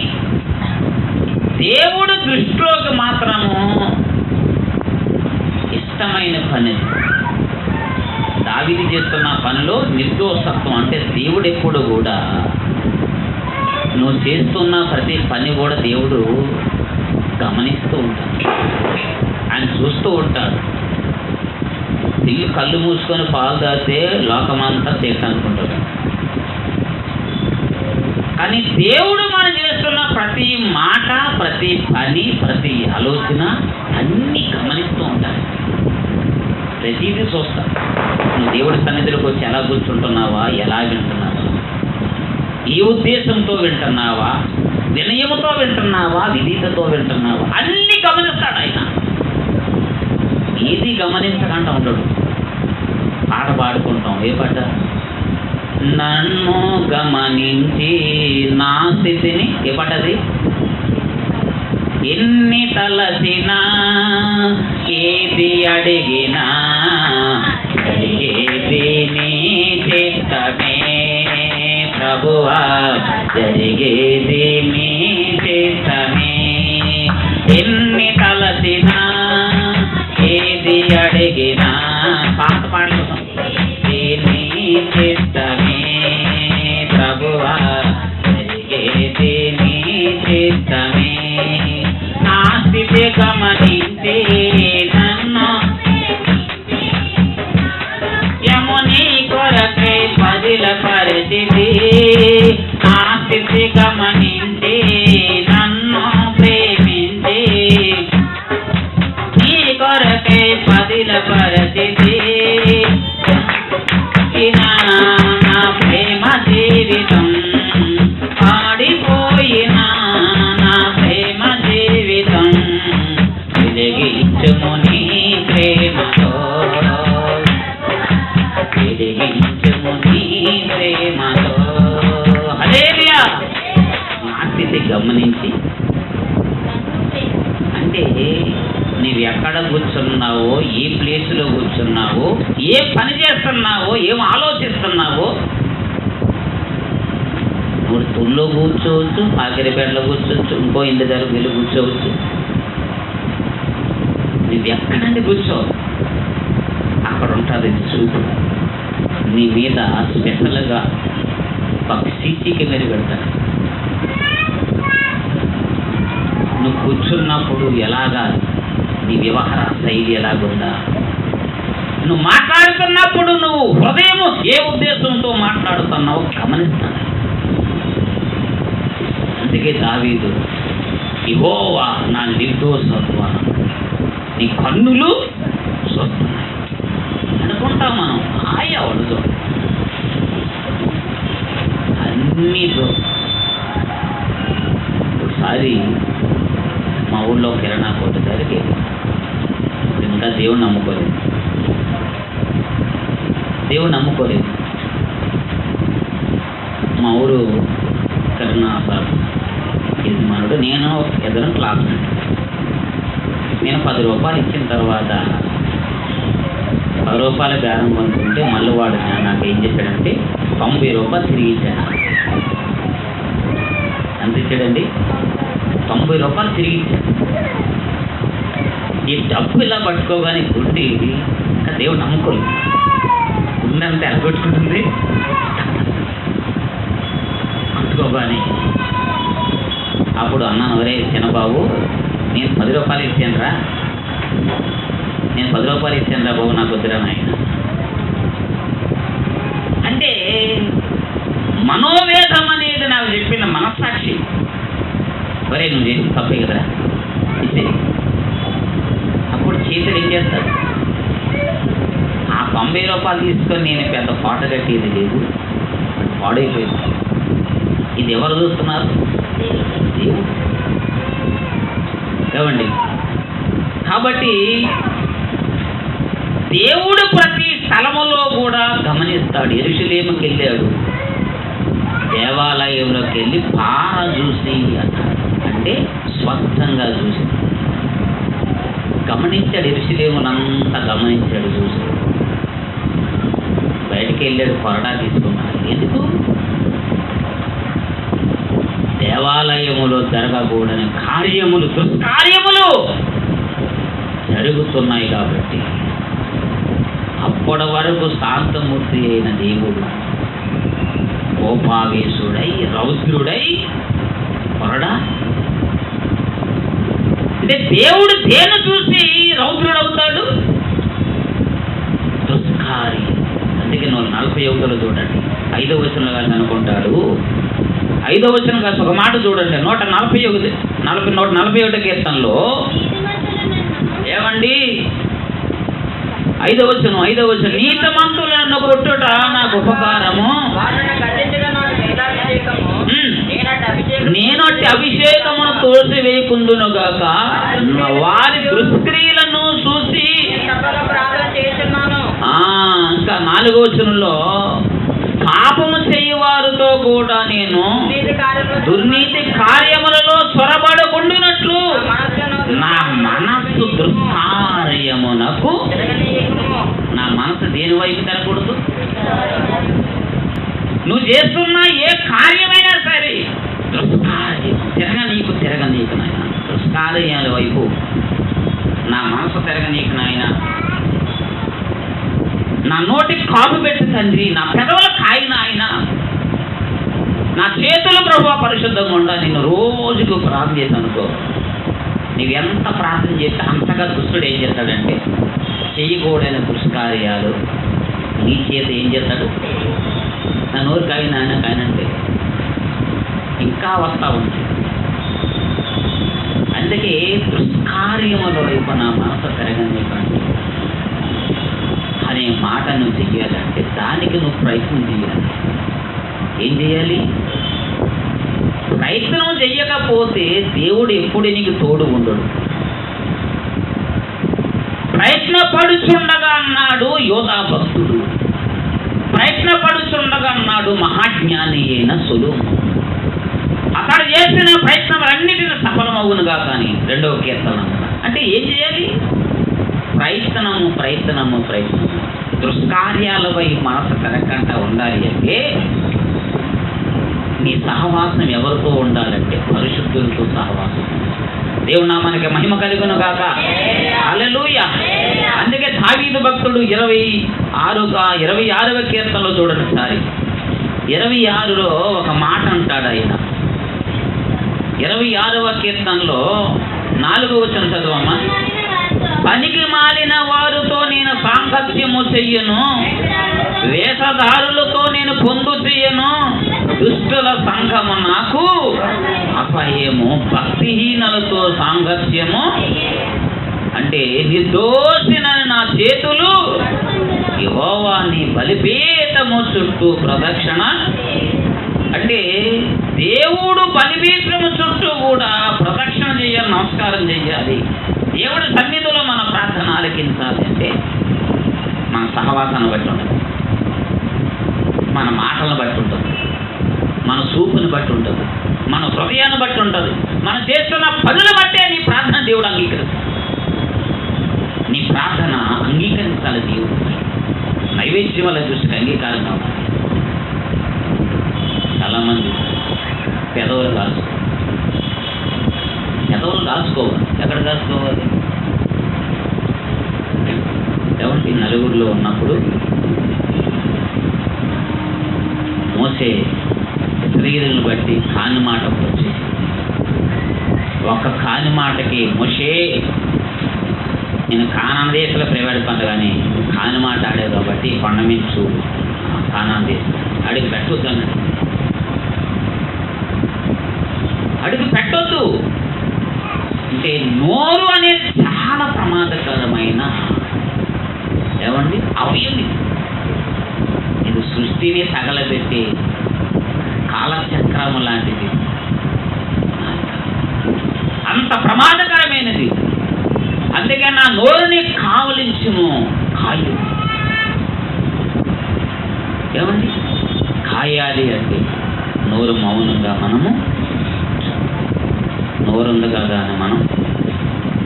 దేవుడు దృష్టిలోకి మాత్రము ఇష్టమైన పని. దావీదు చేస్తున్న పనిలో నిర్దోషత్వం అంటే దేవుడు ఎప్పుడు కూడా నువ్వు చేస్తున్న ప్రతి పని కూడా దేవుడు గమనిస్తూ ఉంటాడు, ఆయన చూస్తూ ఉంటాడు. పిల్లి కళ్ళు మూసుకొని పాలు తాగితే లోకమంతా తీర్థం అనుకుంటాడు. కానీ దేవుడు మనం చేస్తున్న ప్రతి మాట, ప్రతి పని, ప్రతి ఆలోచన అన్నీ గమనిస్తూ ఉంటాడు. ప్రతిదీ చూస్తా. నువ్వు దేవుడి సన్నిధిలోకి వచ్చి ఎలా కూర్చుంటున్నావా, ఎలా వింటున్నావా, ఈ ఉద్దేశంతో వింటున్నావా, వినయముతో వింటున్నావా, విధీతతో వింటున్నావా, అన్నీ గమనిస్తాడు ఆయన. ఏది గమనించకుండా ఉండడు. పాట పాడుకుంటాం. ఏ పాట? నన్ను గమనించి నా స్థితిని, ఏ పాట అది? ఎన్ని తలసినా ఏది అడిగినా జరిగేది నీ చిత్తమే ప్రభువా, జరిగేది నీ చిత్తమే. ఎన్ని తలసినా ఏది అడిగినా పాట పాడుకుంటాం. నీ చిత్తమే ప్రభువా, జరిగేది నీ చిత్తమే. నా స్థితి గమనించి నన్ను యముని కొరకై బదిలపరిచితి. నా స్థితి గమనించి నన్ను ప్రేమించి నీ కొరకై బదిలపరిచితి. నా ప్రేమ జీవితం పాడిపోయిన నా ప్రేమ జీవితం వెలిగించుము నీ ప్రేమతో, వెలిగించుము నీ ప్రేమతో. హల్లెలూయా. నా స్థితి గమనించి అంటే నీవు ఎక్కడ కూర్చున్నావో, ఏ ప్లేసులో కూర్చున్నావో, ఏ పని చేస్తున్నావో, ఏం ఆలోచిస్తున్నావో. ఇప్పుడు తుల్లో కూర్చోవచ్చు, ఆఖరిపేటలో కూర్చోవచ్చు, ఇంకో ఇంటి దగ్గర వెళ్ళి కూర్చోవచ్చు. నువ్వు ఎక్కడండి కూర్చో, అక్కడ ఉంటుంది చూపు. నీ మీద స్పెషల్గా ఒక సీసీ కెమెరా పెడతాను. నువ్వు కూర్చున్నప్పుడు ఎలాగా నీ వ్యవహార శైలి ఎలాగుందా, నువ్వు మాట్లాడుతున్నప్పుడు నువ్వు హృదయము ఏ ఉద్దేశంతో మాట్లాడుతున్నావో గమనిస్తాను. అందుకే దావీదు యెహోవా నా నిర్దోషత్వాన్ని నీ కన్నులు చూస్తున్నాయి అనుకుంటాం మనం. ఆయా వడుతో అన్నీ ఒకసారి మా ఊళ్ళో కిరాణా కొట్టు దగ్గరికి ఇంకా దేవుడు నమ్ముకోలేదు. మా ఊరు కిరాణా షాప్ యజమానుడు, నేను ఎదురు క్లాస్మేట్. నేను 10 రూపాయలు ఇచ్చిన తర్వాత 10 రూపాయల బేరం కొనుక్కుంటే మళ్ళీ వాడు నాకు ఏం చేశాడంటే 90 రూపాయలు తిరిగి ఇచ్చాను. ఎంత ఇచ్చాడండి? 90 రూపాయలు తిరిగి ఇచ్చాడు. ఈ డబ్బు ఇలా పట్టుకోగానే గుడ్డి ఇంకా దేవుడు నమ్ముకోలేదు. గుండెంత ఎలగొట్టుకుంటుంది పట్టుకోగానే. అప్పుడు అన్నాను, ఒరే చిన్నబాబు, నేను 10 రూపాయలు ఇచ్చాను రా బాబు, నాకు వద్దురా నాయన. అంటే మనోవేదం అనేది నాకు చెప్పిన మనస్సాక్షి, ఒరే నువ్వు చేసి తప్పే కదరా ఇస్తే. అప్పుడు చేతులు ఏం చేస్తాడు? ఆ 90 రూపాయలు తీసుకొని నేను పెద్ద పాట కట్టేది లేదు, పాడైపోయింది. ఇది ఎవరు చూస్తున్నారు? దేవుడు. ఏమండి? కాబట్టి దేవుడు ప్రతి స్థలములో కూడా గమనిస్తాడు. యెరూషలేముకి వెళ్ళాడు, దేవాలయంలోకి వెళ్ళి పార చూసి అన్నాడు, అంటే స్వచ్ఛంగా చూసి గమనించాడు. యెరూషలేమునంతా గమనించాడు, చూసి బయటికి వెళ్ళాడు, కొరడా తీసుకున్నాడు. ఎందుకు? దేవాలయములో జరగకూడని కార్యములు, దుష్కార్యములు జరుగుతున్నాయి కాబట్టి. అప్పటి వరకు శాంతమూర్తి అయిన దేవుడు కోపావేశుడై రౌద్రుడై కొరడా. అంటే దేవుడు దేని చూసి రౌద్రుడవుతాడు? దుష్కార్యం. అందుకే 41 చూడండి, 5వ వచనంలో కానీ అనుకుంటాడు. 5వ వచనం కాదు, ఒక మాట చూడండి. 141 కీర్తనలో ఏమండి? 5వ వచనం, నీతిమంతులను కొట్టుట నాకు ఉపకారము, నేనొట్టి అభిషేకమును తోసివేయకుందును గాక, వారి దుష్క్రియలను చూసి. ఇంకా 4వ వచనంలో పాపము చేయవారితో కూడా నేను దుర్నీతి కార్యములలో చొరబడకుండునట్లు నా మనస్సు దుష్కార్యమునకు. నా మనసు దేని వైపు తిరగకూడదు? నువ్వు చేస్తున్న ఏ కార్యమైనా సరే దుష్కార్యం తిరగనీకు నాయన. దుష్కార్యాల వైపు నా మనసు తిరగనీకు నాయన. నా నోటికి కాపు పెట్టి తండ్రి, నా పెదవుల కాయిన ఆయన, నా చేతులు ప్రభువా పరిశుద్ధంగా ఉండా. నిన్ను రోజుకు ప్రార్థన చేసి అనుకో. నీవు ఎంత ప్రార్థన చేస్తే అంతగా దుష్టుడు ఏం చేస్తాడంటే చేయకూడని దుష్కార్యాలు నీ చేత ఏం చేస్తాడు? నా నోరు కాయనంటే ఇంకా వస్తూ ఉంది. అందుకే దుష్కార్యముల వైపు నా మనసు తిరగనివ్వండి అనే మాట నువ్వు చెయ్యాలంటే దానికి నువ్వు ప్రయత్నం చేయాలి. ఏం చేయాలి? ప్రయత్నం చెయ్యకపోతే దేవుడు ఎప్పుడు నీకు తోడు ఉండడు. ప్రయత్నపడుచుండగా అన్నాడు యోధా భక్తుడు, ప్రయత్నపడుచుండగా అన్నాడు మహాజ్ఞాని అయిన సొలొమోను. అతడు చేసిన ప్రయత్నములన్నిటిని సఫలమవునుగా. కానీ 2వ కీర్తన అంటే ఏం చేయాలి? ప్రయత్నము. దుష్కార్యాలపై మనసు తిరగకుండా ఉండాలి అంటే నీ సహవాసం ఎవరితో ఉండాలంటే పరిశుద్ధులతో సహవాసం. దేవుని నామానికి మహిమ కలుగును గాక. హల్లెలూయా. అందుకే దావీదు భక్తుడు 26వ కీర్తనలో చూడండి ఒకసారి. 26లో ఒక మాట అంటాడు ఆయన. 26వ కీర్తనలో 4వ వచనం చదవమ్మా. పనికి మాలిన వారితో నేను సాంగత్యము చెయ్యను, వేషధారులతో నేను పొందు చెయ్యను, దుష్టుల సంఘము నాకు అసహ్యము, భక్తిహీనులతో సాంగత్యము. అంటే నిర్దోషిన నా చేతులు యెహోవా నీ బలిపీఠము చుట్టూ ప్రదక్షిణ. అంటే దేవుడు బలిపీఠము చుట్టూ కూడా ప్రదక్షిణ చేయాలి, నమస్కారం చేయాలి. ప్రవర్తన బట్టి ఉంటుంది, మన మాటలను బట్టి ఉంటుంది, మన చూపుని బట్టి ఉంటుంది, మన హృదయాన్ని బట్టి ఉంటుంది, మనం చేస్తున్న పనుల బట్టే నీ ప్రార్థన దేవుడు అంగీకరిస్తాడు. నీ ప్రార్థన అంగీకరించాలి దేవుడు. నైవేద్యం వల్ల దృష్టికి అంగీకారం కావాలి. చాలామంది పెదవులు కాల్చుకోవాలి. ఎక్కడ కాల్చుకోవాలి? ఎవరికి నలుగురిలో ఉన్నప్పుడు మోసే ఇశ్రాయేలును బట్టి కాని మాట వచ్చేసి, ఒక్క కాని మాటకి మోషే నేను కానాను దేశంలో ప్రవేశపడ్డా కానీ కాని మాట ఆడావు కాబట్టి కొండ మీద చూడు కానాను దేశం అడిగి పెట్టొద్దు అన్నాడు. అడిగి పెట్టొద్దు అంటే నోరు అనేది చాలా ప్రమాదకరమైన ఏమండి అవయం. ఇది సృష్టిని తగలబెట్టి కాలచక్రము లాంటిది, అంత ప్రమాదకరమైనది. అందుకే నా నోరుని కావలించుము, కాయు. ఏమండి కాయాలి అంటే నోరు మౌనంగా మనము, నోరుంది కదా అని మనం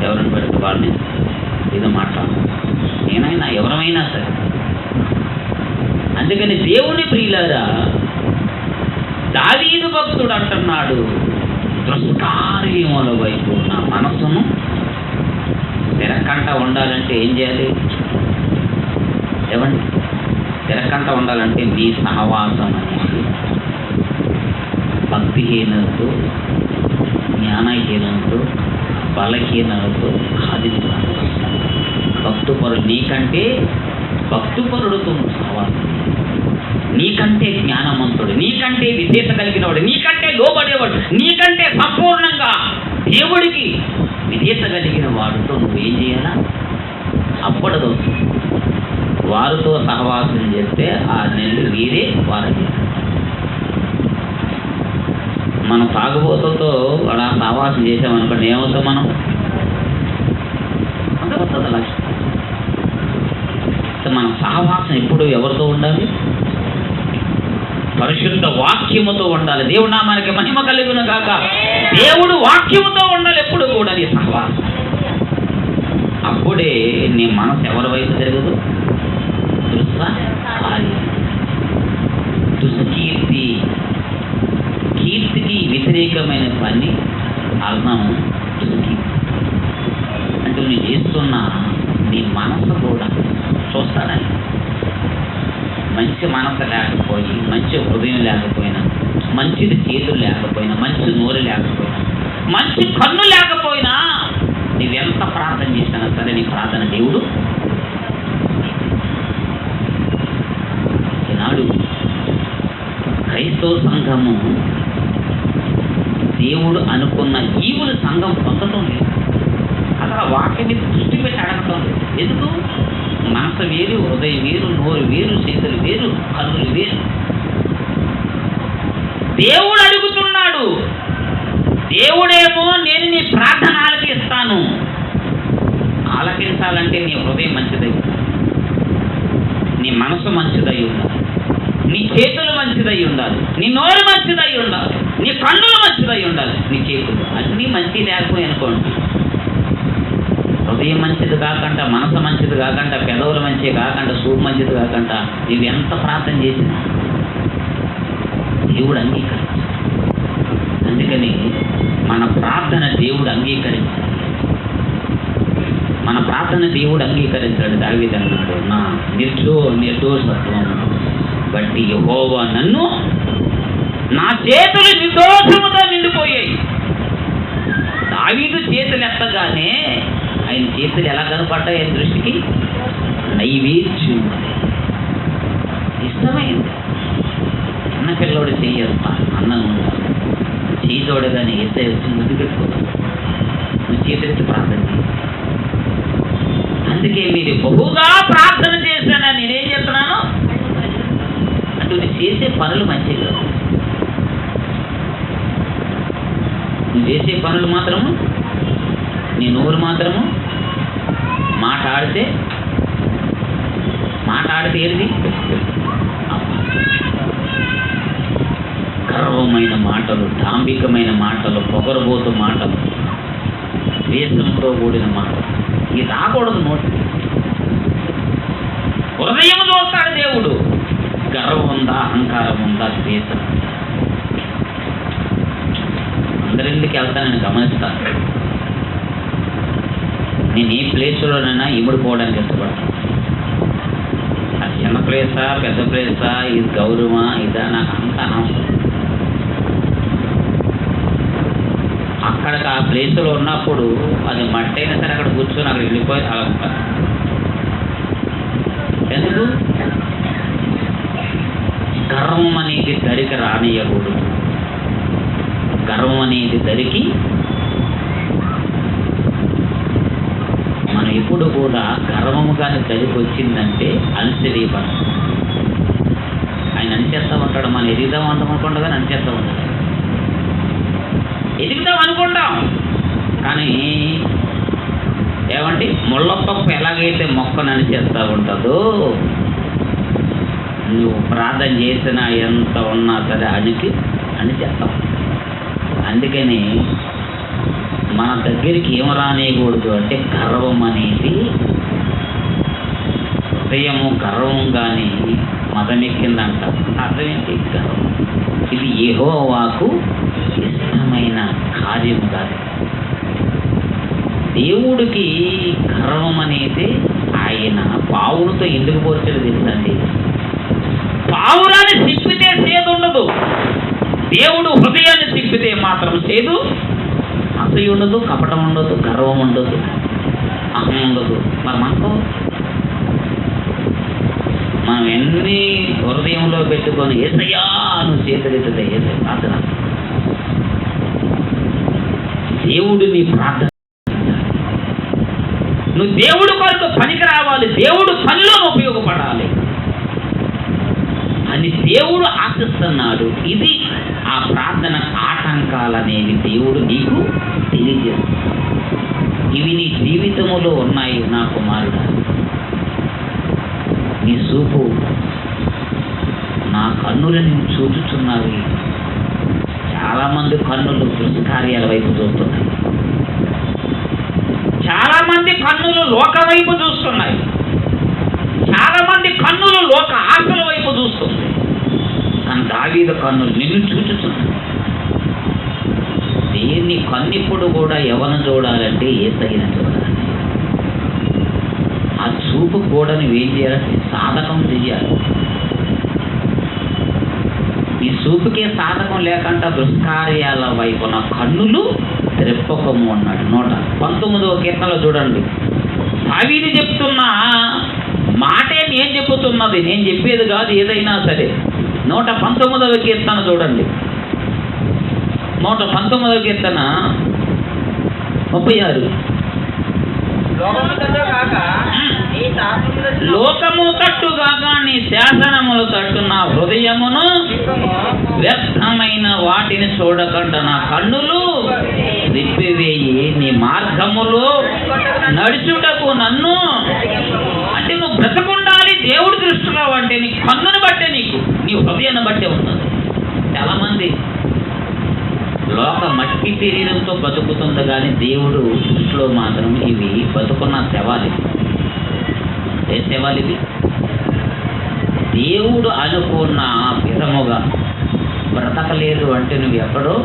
ఎవరిని పెడితే వాళ్ళని ఇది మాట్లాడాలి. నేనైనా ఎవరమైనా సరే. అందుకని దేవుని ప్రియులారా, దావీదు భక్తుడు అంటున్నాడు, దుష్కార్యముల వైపు నా మనసును తిరక్కంట ఉండాలంటే ఏం చేయాలి? ఏమండి తిరక్కంట ఉండాలంటే నీ సహవాసం అనేది భక్తిహీనతో, జ్ఞానహీనతో, బలహీనతో కాదు. భక్తుపరుడు నీకంటే భక్తుపరుడుతో సహవాసం, నీకంటే జ్ఞానవంతుడు, నీకంటే విధేయత కలిగినవాడు, నీకంటే లోబడేవాడు, నీకంటే సంపూర్ణంగా దేవుడికి విధేయత కలిగిన వాడితో నువ్వేం చేయాలా? అప్పటితో వారితో సహవాసం చేస్తే 6 నెలలు వీరే వారు. మనం తాగుబోతులతో అలా సహవాసం చేసామనుకోండి, ఏమవుతాం మనం? వస్తుంది లక్ష్యం. మన సహవాసం ఎప్పుడు ఎవరితో ఉండాలి? పరిశుద్ధ వాక్యముతో ఉండాలి. దేవుడు నామానికి మహిమ కలుగును గాక. దేవుడు వాక్యముతో ఉండాలి ఎప్పుడు కూడా నీ సహవాసం. అప్పుడే నీ మనసు ఎవరి వైపు జరగదు? దుష్కీర్తి, కీర్తికి వ్యతిరేకమైన పని అర్థం దుష్కీర్తి. అంటే నువ్వు చేస్తున్న నీ మనసు కూడా చూస్తానని. మంచి మనసు లేకపోయి, మంచి హృదయం లేకపోయినా, మంచిది చేతులు లేకపోయినా, మంచి నోరు లేకపోయినా, మంచి కన్ను లేకపోయినా, నువ్వెంత ప్రార్థన చేసినా సరే నీ ప్రార్థన దేవుడు. ఈనాడు క్రైస్తవ సంఘము దేవుడు అనుకున్న ఈవుల సంఘం పొందటం లేదు. అసలు వాక్యం మీద దృష్టి పెట్టి అడగటం లేదు. ఎందుకు? మనసు వేరు, హృదయం వేరు, నోరు వేరు, చేతులు వేరు, కన్నులు వేరు. దేవుడు అడుగుతున్నాడు. దేవుడేమో నేను నీ ప్రార్థన ఆలకిస్తాను. ఆలకించాలంటే నీ హృదయం మంచిదై ఉండాలి, నీ మనసు మంచిదై ఉండాలి, నీ చేతులు మంచిదై ఉండాలి, నీ నోరు మంచిదై ఉండాలి, నీ కన్నులు మంచిదై ఉండాలి, నీ చేతులు అన్నీ మంచి లేకపోయి అనుకోండి. హృదయం మంచిది కాకుండా, మనసు మంచిది కాకుండా, పెదవులు మంచిది కాకుండా, చూపు మంచిది కాకుండా నువ్వు ఎంత ప్రార్థన చేసినా దేవుడు అంగీకరించాలి. అందుకని మన ప్రార్థన దేవుడు అంగీకరించాలి. మన ప్రార్థన దేవుడు అంగీకరించాడు. దావీదు అన్నాడు, నా నిర్దోషత్వం బట్టి యెహోవా నన్ను, నా చేతులు నిర్దోషముతో నిండిపోయాయి. దావీదు చేతులు ఎత్తగానే ఆయన చేతులు ఎలా కనపడ్డాయి ఆయన దృష్టికి? నైవేద్యం, ఇష్టమైంది. చిన్నపిల్లోడు చెయ్యస్తా అన్నం చేయి చూడగానే ఎత్తే వచ్చి ముద్దు పెట్టుకోవాలి, నువ్వు చేతులెత్తి ప్రార్థన చేయి. అందుకే మీరు బహుగా ప్రార్థన చేశానని నేనేం చెప్తున్నాను అంటే నువ్వు చేసే పనులు మంచివి కాదు. నువ్వు చేసే పనులు మాత్రము, నీ నోరు మాత్రము మాట్లాడితే మాట ఆడితే ఏది గర్వమైన మాటలు, డాంబికమైన మాటలు, పొగరబోతు మాటలు, ద్వేషంతో కూడిన మాటలు ఇది రాకూడదు నోటి. హృదయం చూస్తాడు దేవుడు. గర్వం ఉందా, అహంకారం ఉందా, ద్వేషం. అందరింటికి వెళ్తానని గమనిస్తాను. నేను ఏ ప్లేస్లోనైనా ఇముడిపోవడానికి ఇష్టపడతాను. అది చిన్న ప్లేసా, పెద్ద ప్లేసా, ఇది గౌరవమా, ఇదా, నాకు అంత అనవసరం. అక్కడికి ఆ ప్లేస్లో ఉన్నప్పుడు అది మట్టి అయినా సరే అక్కడ కూర్చొని అక్కడ వెళ్ళిపోయి అలా ఉంటాను. ఎందుకు? గర్వం అనేది దరికి రానియకూడదు. గర్వం అనేది దరికి మనం ఎప్పుడు కూడా గర్వము కానీ దరికి వచ్చిందంటే అలసిరీపడం. ఆయన అనిచేస్తూ ఉంటాడు. మనం ఎదుగుదాం అనుకుంటా కానీ అనిచేస్తూ ఉంటాడు. ఎదుగుదాం అనుకుంటాం కానీ ఏమంటే ముళ్ళపప్పు ఎలాగైతే మొక్కను అనిచేస్తూ ఉంటుందో నువ్వు ప్రార్థన చేసినా ఎంత ఉన్నా సరే అనిచేస్తావు. అందుకని మన దగ్గరికి ఏం రానియకూడదు అంటే గర్వం అనేది. హృదయము గర్వం కానీ మదమెక్కిందంట. అర్థం ఏంటి? గర్వం. ఇది యెహోవాకు ఇష్టమైన కార్యం కాదు. దేవుడికి గర్వం అనేది ఆయన పావులతో ఎందుకు పోల్చాడు తెలుసండి? పావురాన్ని తిప్పితే సేదు ఉండదు, దేవుడు హృదయాన్ని తిప్పితే మాత్రం సేదు అసలు ఉండదు, కపటం ఉండదు, గర్వం ఉండదు, అహం ఉండదు. మరి మనం ఎన్ని హృదయంలో పెట్టుకొని ఏసయ్యా నువ్వు చేతులెత్తుతే ఏసయ్య ప్రార్థన. దేవుడు నీ ప్రార్థన, నువ్వు దేవుడు కొరకు పనికి రావాలి, దేవుడు పనిలో ఉపయోగపడాలి అని దేవుడు ఆశిస్తున్నాడు. ఇది ఆ ప్రార్థన ఆటంకాలనేవి దేవుడు నీకు తెలియజేస్తాడు. ఇవి నీ జీవితంలో ఉన్నాయి నా కుమారుడా. నీ చూపు, నా కన్నులను చూచుచున్నవి. చాలామంది కన్నులు దుష్కార్యాల వైపు చూస్తున్నాయి. చాలామంది కన్నులు లోక వైపు చూస్తున్నాయి. చాలామంది కన్నులు లోక ఆశల వైపు చూస్తుంది. కానీ దావీదు కన్నులు నిన్ను చూచుతున్నాయి. దేన్ని కన్నిప్పుడు కూడా ఎవరిని చూడాలంటే యేసయ్యను చూడాలి. ఆ చూపు కూడా నువ్వేం చేయాలంటే సాధకం చెయ్యాలి. ఈ చూపుకే సాధకం లేకుండా దుష్కార్యాల వైపు నా కన్నులు త్రెప్పకము అన్నాడు. 119వ కీర్తనలో చూడండి. దావీదు చెప్తున్న మాటే నేను చెప్పుతున్నది, నేను చెప్పేది కాదు ఏదైనా సరే. 119వ కీర్తన చూడండి. 119వ కీర్తన 36. లోకము తట్టుగాక నీ శాసనములు తట్టు నా హృదయమును వ్యర్థమైన వాటిని చూడకుండా నా కన్నులు తిప్పివేయి. నీ మార్గములో నడుచుటకు నన్ను, అంటే నువ్వు బ్రతకుండాలి దేవుడి దృష్టిలో అంటే నీ కన్నును బట్టే, నీకు నీ హృదయాన్ని బట్టే ఉన్నది. చాలామంది లోక మట్టి శరీరంతో బతుకుతుంది కానీ దేవుడు దృష్టిలో మాత్రం ఇవి బతుకున్న శవాలు. ఏ శవాలు ఇవి? దేవుడు అనుకున్న విధముగా బ్రతకలేదు అంటే నువ్వు ఎక్కడో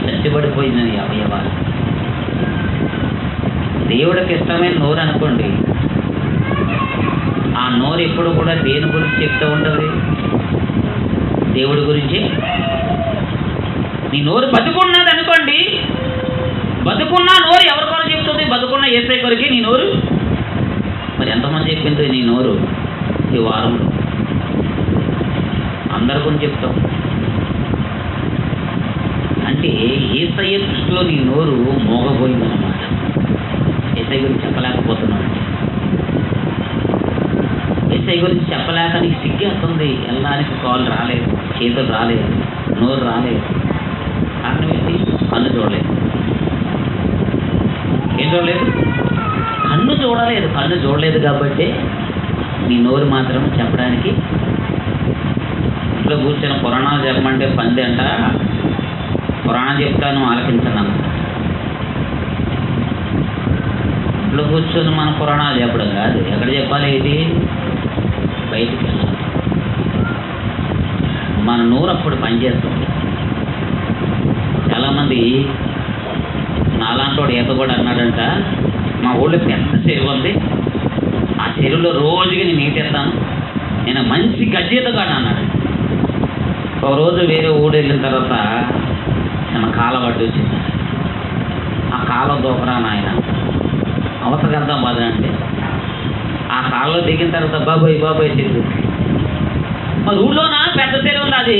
చచ్చిపడిపోయిన అవయవాలు. దేవుడికి ఇష్టమైన నోరు అనుకోండి, ఆ నోరు ఎప్పుడు కూడా దేని గురించి చెప్తూ ఉంటుంది? దేవుడి గురించి. నీ నోరు బతుకున్నది అనుకోండి, బతుకున్న నోరు ఎవరి కొరకు చెప్తుంది? బతుకున్న యేసయ్య కొరకే నీ నోరు. మరి ఎంతమంది చెప్పింది నీ నోరు ఈ వారంలో? అందరి గురించి చెప్తాం. అంటే యేసయ్య దృష్టిలో నీ నోరు మోగపోయిందన్నమాట. యేసయ్య గురించి చెప్పలేకపోతున్నావు. యేసయ్య గురించి చెప్పలేక నీకు సిగ్గేస్తుంది. వెళ్ళడానికి కాళ్ళు రాలేదు, చేతులు రాలేదు, నోరు రాలేదు. కారణం ఏంటి? కన్ను చూడలేదు. ఏం చూడలేదు? కన్ను చూడలేదు. కన్ను చూడలేదు కాబట్టి నీ నోరు మాత్రం చెప్పడానికి. ఇంట్లో కూర్చొని పురాణాలు చెప్పమంటే పంది అంట, పురాణం చెప్తాను ఆలకించను అంట. ఇంట్లో కూర్చొని మన పురాణాలు చెప్పడం కాదు, ఎక్కడ చెప్పాలి? ఇది బయటికి వెళ్ళాలి. మన నోరు అప్పుడు పనిచేస్తుంది. చాలామంది నాలాంటి వాడు ఈత కూడా అన్నాడంట, మా ఊళ్ళో పెద్ద చెరువు ఉంది, ఆ చెరువులో రోజుకి నేను ఈతేస్తాను, నేను మంచి గజ్జీతగాడు అన్నాడు. ఒక రోజు వేరే ఊరు వెళ్ళిన తర్వాత చిన్న కాలం పట్టి వచ్చింది. ఆ కాలం దూకరా నాయన, అవతగలుగుతాం బాధ అంటే ఆ కాలంలో దిగిన తర్వాత బాబాయ్ బాబాయ్ చెరువు, మరి ఊళ్ళోనా పెద్ద చెరువు ఉంది, అది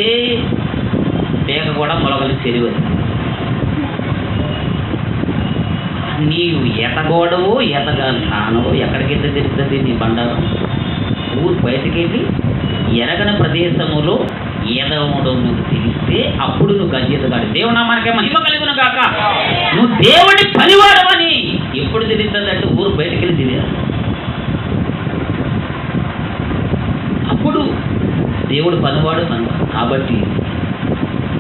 పేక కూడా మొలకలి చెరువు. నీవు ఎతగోడవు ఎతగా కానవు, ఎక్కడికి ఎంత తిరుగుతుంది నీ బండారం? ఊరు బయటకు వెళ్ళి ఎరగని ప్రదేశములో ఏదవడం నువ్వు తెలిస్తే అప్పుడు నువ్వు గజ్జెతగాడు. దేవుడు మనకే మహిమ కలుగును కాక. నువ్వు దేవుడి పనివాడవని ఎప్పుడు తెలుస్తుందంటే ఊరు బయటకు వెళ్ళి తెలియాలి. అప్పుడు దేవుడు పనివాడు కాబట్టి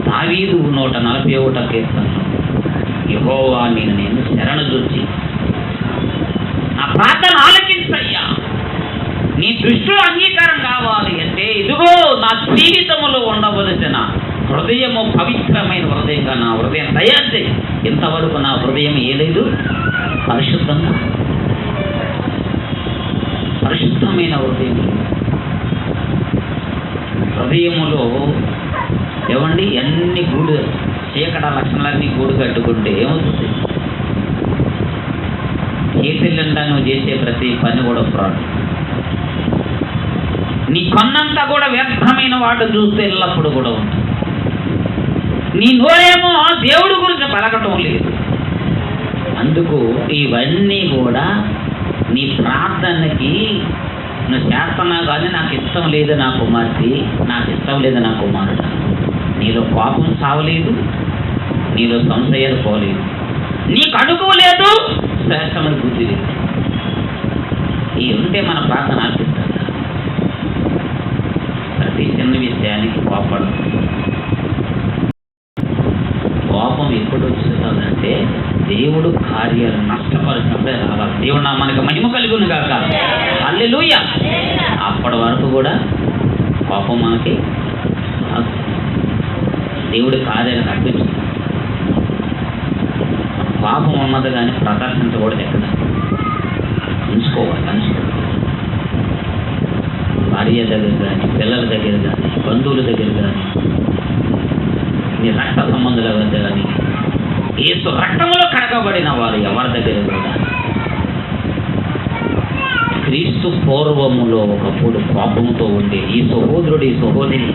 దావీదు 141 కీర్తనలో యెహోవా నేను శరణు జొచ్చి నా ప్రార్థన ఆలకించయ్యా, నీ దృష్టిలో అంగీకారం కావాలి అంటే ఇదిగో నా జీవితంలో ఉండవలసిన హృదయము పవిత్రమైన హృదయంగా నా హృదయం తయారు చేయి. ఇంతవరకు నా హృదయం ఏలేదు, పరిశుద్ధమైన హృదయం. హృదయములో ఏమండి అన్ని గూడు చీకట లక్షణాలన్నీ గూడు కట్టుకుంటే ఏమవుతుంది? చేతిల్లండా నువ్వు చేసే ప్రతి పని కూడా ఫ్రాడ్. నీ కన్నంతా కూడా వ్యర్థమైన వాడు చూస్తే ఎల్లప్పుడు కూడా ఉంటుంది. నీ నోరేమో దేవుడి గురించి పలకటం లేదు. అందుకు ఇవన్నీ కూడా నీ ప్రార్థనకి నువ్వు చేస్తున్నావు కానీ నాకు ఇష్టం లేదు నా కుమార్తె, నాకు ఇష్టం లేదు నా కుమారుడు. నీలో కోపం సావలేదు, నీలో సంశయాలు పోలేదు, నీకు అడుగు లేదు, శ్రేష్టమైన బుద్ధి లేదు. ఈ ఉంటే మన ప్రార్థన ఆర్పిస్తారు. ప్రతి చిన్న విషయానికి కోపడు. కోపం ఎప్పుడు వచ్చేదంటే దేవుడు కార్యాలు నష్టపరిచినప్పుడే రావాలి. దేవుడు మనకు మహిమ కలుగును గాక. హల్లెలూయా. అప్పటి వరకు కూడా కోపం మనకి దేవుడి కార్యాలను అర్పించింది. పాపం ఉన్నది కానీ ప్రదర్శించకూడదు. ఎక్కడ ఉంచుకోవాలి. భార్య దగ్గర కానీ, పిల్లల దగ్గర కానీ, బంధువుల దగ్గర కానీ, నీ రక్త సంబంధుల వద్ద కానీ, యేసు రక్తంలో కడగబడిన వారు ఎవరి దగ్గర కూడా. క్రీస్తు పూర్వములో ఒకప్పుడు కోపంతో ఉండే ఈ సహోదరుడు ఈ సహోదరి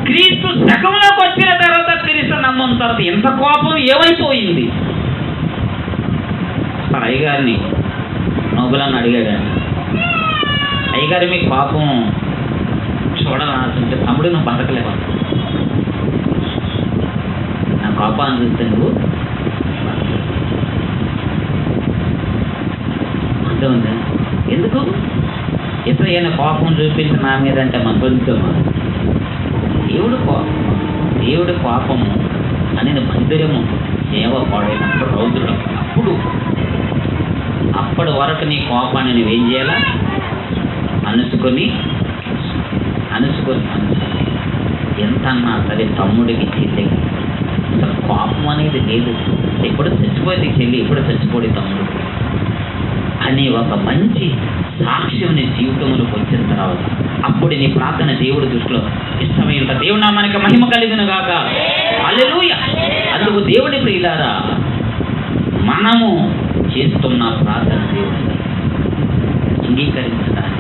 క్రీస్తు శకంలోకి వచ్చిన తర్వాత క్రీస్తు నమ్మం తర్వాత ఎంత కోపం ఏమైపోయింది? అయ్యగారిని నోబులని అడిగాడండి, అయ్యగారి మీ కోపం చూడాలంటే తమ్ముడు నువ్వు బతకలేవా? నా కోపాన్ని చూస్తే నువ్వు అర్థమైందా? ఎందుకు ఎప్పుడైనా కోపం చూపించి నా మీద అంటే మన పొందుతామా? దేవుడి కోపము అనేది మందిరము సేవ పాడైనప్పుడు రౌద్రుడు. అప్పటి వరకు నీ కోపాన్ని నువ్వేం చేయాలా? అనుసుకొని ఎంత అన్నా సరే తమ్ముడికి చెల్లికి అసలు కోపం అనేది లేదు. ఎప్పుడు చచ్చిపోయింది చెల్లి, ఎప్పుడు చచ్చిపోయి తమ్ముడు అనే ఒక మంచి సాక్ష్యం నీ జీవితంలోకి వచ్చిన తర్వాత అప్పుడు నీ ప్రార్థన దేవుడి దృష్టిలో ఇష్టమైన దేవుడు మనకి మహిమ కలిగిన గాక. హల్లెలూయా. అందుకు దేవుడి ప్రియులారా, మనము చేస్తున్న ప్రార్థన దేవుడిని అంగీకరించడానికి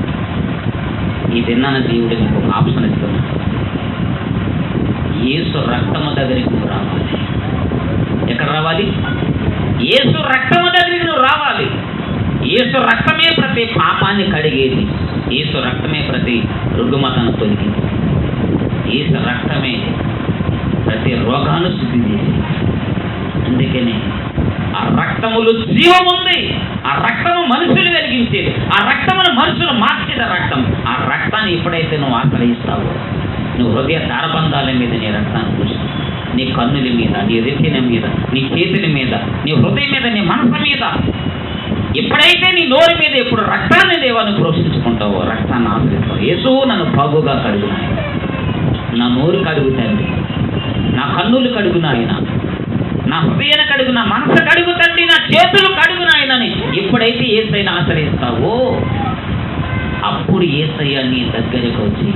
ఈ దినాన దేవుడు నీకు ఒక ఆప్షన్ ఇస్తున్నాడు. యేసు రక్తము దగ్గరికి నువ్వు రావాలి. ఎక్కడ రావాలి? యేసు రక్తము దగ్గరికి నువ్వు రావాలి. యేసు రక్తమే ప్రతి పాపాన్ని కడిగేది. యేసు రక్తమే ప్రతి రుగ్మతను తొలగింది. యేసు రక్తమే ప్రతి రోగాన్ని శుద్ధి చేసి. అందుకనే ఆ రక్తములో జీవం ఉంది. ఆ ఆ రక్తము మనుషులు వెలిగించేది, ఆ రక్తమును మనుషులు మార్చేది రక్తం. ఆ రక్తాన్ని ఎప్పుడైతే నువ్వు ఆశ్రయిస్తావో, నువ్వు హృదయ దారబంధాల మీద నీ రక్తాన్ని పూసి, నీ కన్నుల మీద, నీ రెప్పిన మీద, నీ చేతుల మీద, నీ హృదయం మీద, నీ మనసు మీద, ఎప్పుడైతే నీ నోరు మీద ఎప్పుడు రక్తాన్ని దేవాన్ని ప్రోక్షించుకుంటావో, రక్తాన్ని ఆశ్రయిస్తావు. యేసు నన్ను బాగుగా కడుగునాయన, నా నోరు కడుగుతండి, నా కన్నులు కడుగునాయన, నా హృదయాన్ని కడుగు, నా మనసు కడుగుతండి, నా చేతులు కడుగునాయనని ఎప్పుడైతే యేసయ్యను ఆశ్రయిస్తావో, అప్పుడు యేసయ్య నీ దగ్గరికి వచ్చి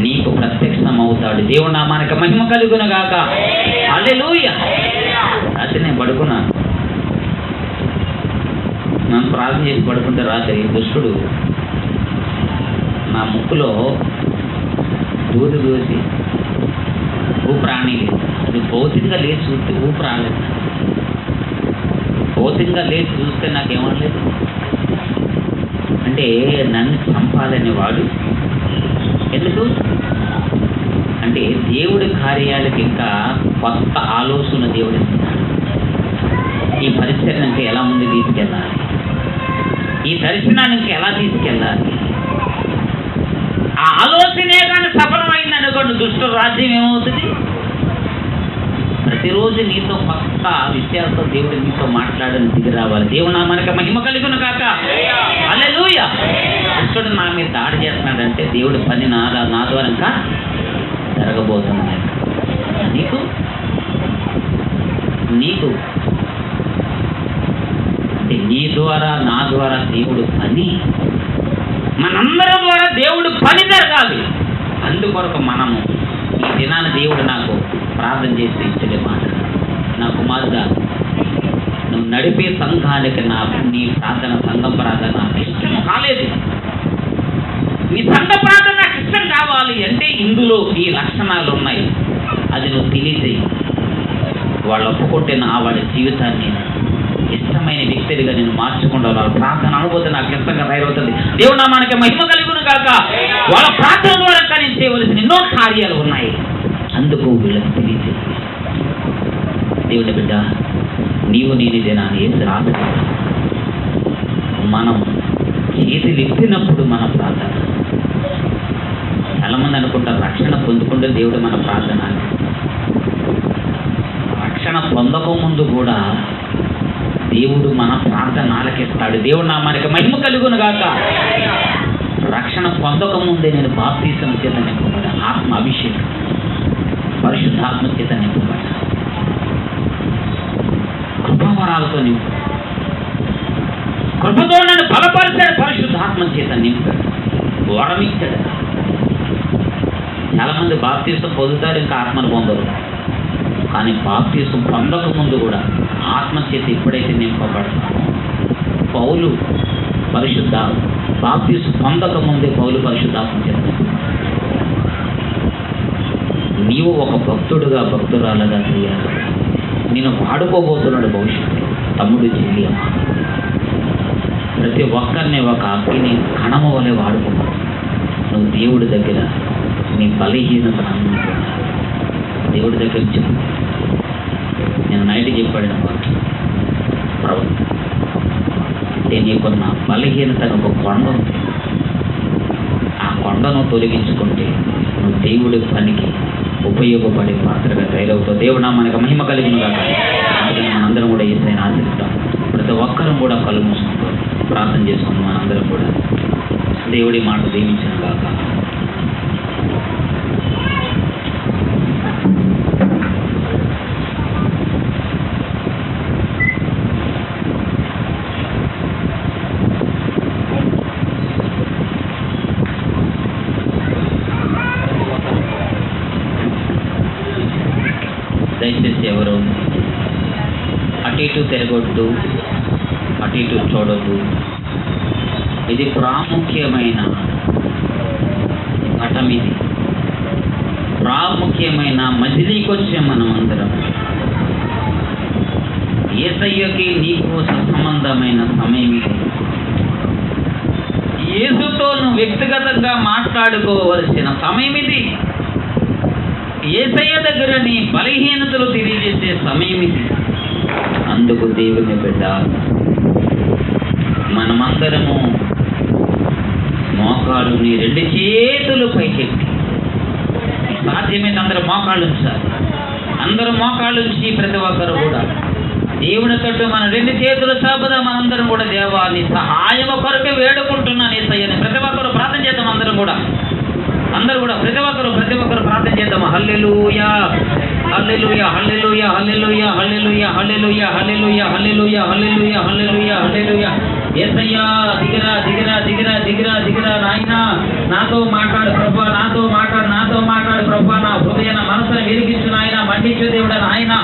నీకు ప్రత్యక్షం అవుతాడు. దేవుడు నామానికి మహిమ కలుగునుగాక. హల్లెలూయా. రాత్రి నేను పడుకున్నాను, నన్ను ప్రార్థన చేసి పడుకుంటే రాత్రి దుష్టుడు నా ముక్కులో దూది దూసి ఊపిరాని, అది భౌతికంగా లేచి చూస్తే ఊపిరి రాలేదు. భౌతికంగా లేచి చూస్తే నాకేమనలేదు. అంటే నన్ను చంపాలని వాడు. ఎందుకు అంటే దేవుడి కార్యాలకు ఇంకా కొత్త ఆలోచన దేవుడు ఇస్తున్నాడు. ఈ పరిచయం ఇంకా ఎలా ముందు తీసుకెళ్ళాలి, ఈ దర్శనాన్ని ఇంకా ఎలా తీసుకెళ్ళాలి, ఆ ఆలోచనే కానీ సఫలమైంది అనుకోండి, దుష్ట రాజ్యం ఏమవుతుంది? ప్రతిరోజు నీతో కొత్త విషయాలతో దేవుడు నీతో మాట్లాడని దిగి రావాలి. దేవుడు నామానికి మహిమ కలుగును కాక. హల్లెలూయా. దుష్టుడు నా మీద దాడి చేస్తున్నాడంటే దేవుడి పని నా ద్వారా ఇంకా జరగబోతుంది. నీకు అంటే నీ ద్వారా నా ద్వారా దేవుడు పని, మనందరి ద్వారా దేవుడు పని జరగాలి. అందుకొరకు మనము ఈ దినాన దేవుడు నాకు ప్రార్థన చేసి ఇచ్చలే మాట, నా కుమారుగా నువ్వు నడిపే సంఘానికి నీ ప్రార్థన, సంఘం ప్రార్థన నాకు ఇష్టం కాలేదు. నీ సంఘ ప్రార్థన నాకు ఇష్టం కావాలి అంటే ఇందులో ఈ లక్షణాలు ఉన్నాయి. అది నువ్వు తెలియజేయి. వాళ్ళు ఒప్పుకుంటే వాడి జీవితాన్ని ఇష్టమైన వ్యక్తులుగా నేను మార్చుకుంటా. వాళ్ళ ప్రార్థన అనుభూతి నాకు ఇష్టంగా తయారవుతుంది. దేవుడు నామానికి మహిమ కలుగును కాక. వాళ్ళ ప్రార్థన ద్వారా నేను చేయవలసిన ఎన్నో కార్యాలు ఉన్నాయి. అందుకు వీళ్ళకి తెలియజేయి. దేవుడి బిడ్డ, నీవు నేను దినాన్ని ఏసు రాదు. మనం చేతులు ఎత్తినప్పుడు మన ప్రార్థన. చాలామంది అనుకుంటారు రక్షణ పొందుకుంటే దేవుడు మన ప్రార్థన. రక్షణ పొందకముందు కూడా దేవుడు మన ప్రార్థన ఆలకిస్తాడు. దేవుడు నామానికి మహిమ కలుగును గాక. రక్షణ పొందకముందే నేను బాప్తీసం చేత నింపబడ్డాను, ఆత్మ అభిషేకం, పరిశుద్ధాత్మ చేత నింపబడ్డాను, కృపావరాలతో నింపు, కృపతో నన్ను బలపరిచాడు, పరిశుద్ధాత్మ చేత నింపాడు, వరమిచ్చాడు. చాలామంది బాప్తీసం పొందుతారు, ఇంకా ఆత్మను పొందరు. కానీ బాప్తీసం పొందక ముందు కూడా ఆత్మ చేత ఎప్పుడైతే నింపబడతామో, పౌలు బాప్తీసం పొందక ముందే పౌలు పరిశుద్ధాత్మ చేత. నీవు ఒక భక్తుడుగా, భక్తురాలుగా చేయాలి. నేను వాడుకోబోతున్నాడు భవిష్యత్తు. తమ్ముడు, చెల్లి, అమ్మ, ప్రతి ఒక్కరిని ఒక అగ్ని కణము వలె వాడుకో. నువ్వు దేవుడి దగ్గర నీ బలహీనతను అనుకుంటున్నావు. దేవుడి దగ్గర చెప్పు. నేను నైట్ చెప్పాడు ప్రభు, అంటే నీకున్న బలహీనతను ఒక కొండ ఉంది, ఆ కొండను తొలగించుకుంటే నువ్వు దేవుడి పనికి ఉపయోగపడే పాత్రగా తయారవుతావు. దేవుడు నామానికి మహిమ కలిగిన కాక. అందుకని మనందరం కూడా యేసయ్యను ఆశిస్తాం. ప్రతి ఒక్కరం కూడా కళ్ళు మూసుకుంటాం, ప్రార్థన చేసుకుంటాం. మనందరం కూడా దేవుడి మాట దీవించిన కాక. దయచేసి ఎవరు అటు ఇటు తిరగొద్దు, అటు ఇటు చూడొద్దు. ఇది ప్రాముఖ్యమైన ఘటం. ఇది ప్రాముఖ్యమైన మజిలీకి వచ్చే మనం అందరం. యేసయ్యకి నీకు సంబంధమైన సమయం ఇది. యేసుతో నువ్వు వ్యక్తిగతంగా మాట్లాడుకోవలసిన సమయం ఇది. యేసయ్య దగ్గర నీ బలహీనతలు తెలియజేసే సమయం ఇది. అందుకు దేవుని బిడ్డ మనమందరము మోకాళ్ళుని 2 చేతులు పైకెత్తి, సాధ్యమైతే అందరూ మోకాళ్ళు ఉంచాలి. అందరూ మోకాళ్ళు ఉంచి ప్రతి ఒక్కరు కూడా దేవుని తట్టు మన 2 చేతులు చాపుదా మనందరం కూడా దేవా నీ సహాయం కొరకు వేడుకుంటున్నాను యేసయ్యని ప్రతి ఒక్కరు ప్రార్థన చేద్దాం. అందరూ కూడా ప్రతి ఒక్కరు ప్రార్థన చేద్దాం. హల్లెలూయా హల్లెలూయా హల్లెలూయా హల్లెలూయా హల్లెలూయా హల్లెలూయా హల్లెలూయా హల్లెలూయా హల్లెలూయా హల్లెలూయా హల్లెలూయా. యేసయ్యా దిగిరా దిగిరా దిగిరా దిగిరా దిగిరా నాయనా, నాతో మాట్లాడు ప్రభువా, నాతో మాట్లాడు ప్రభువా, నా హృదయ మనసును వెలిగించు నాయన, మండించు దేవుడా నాయన.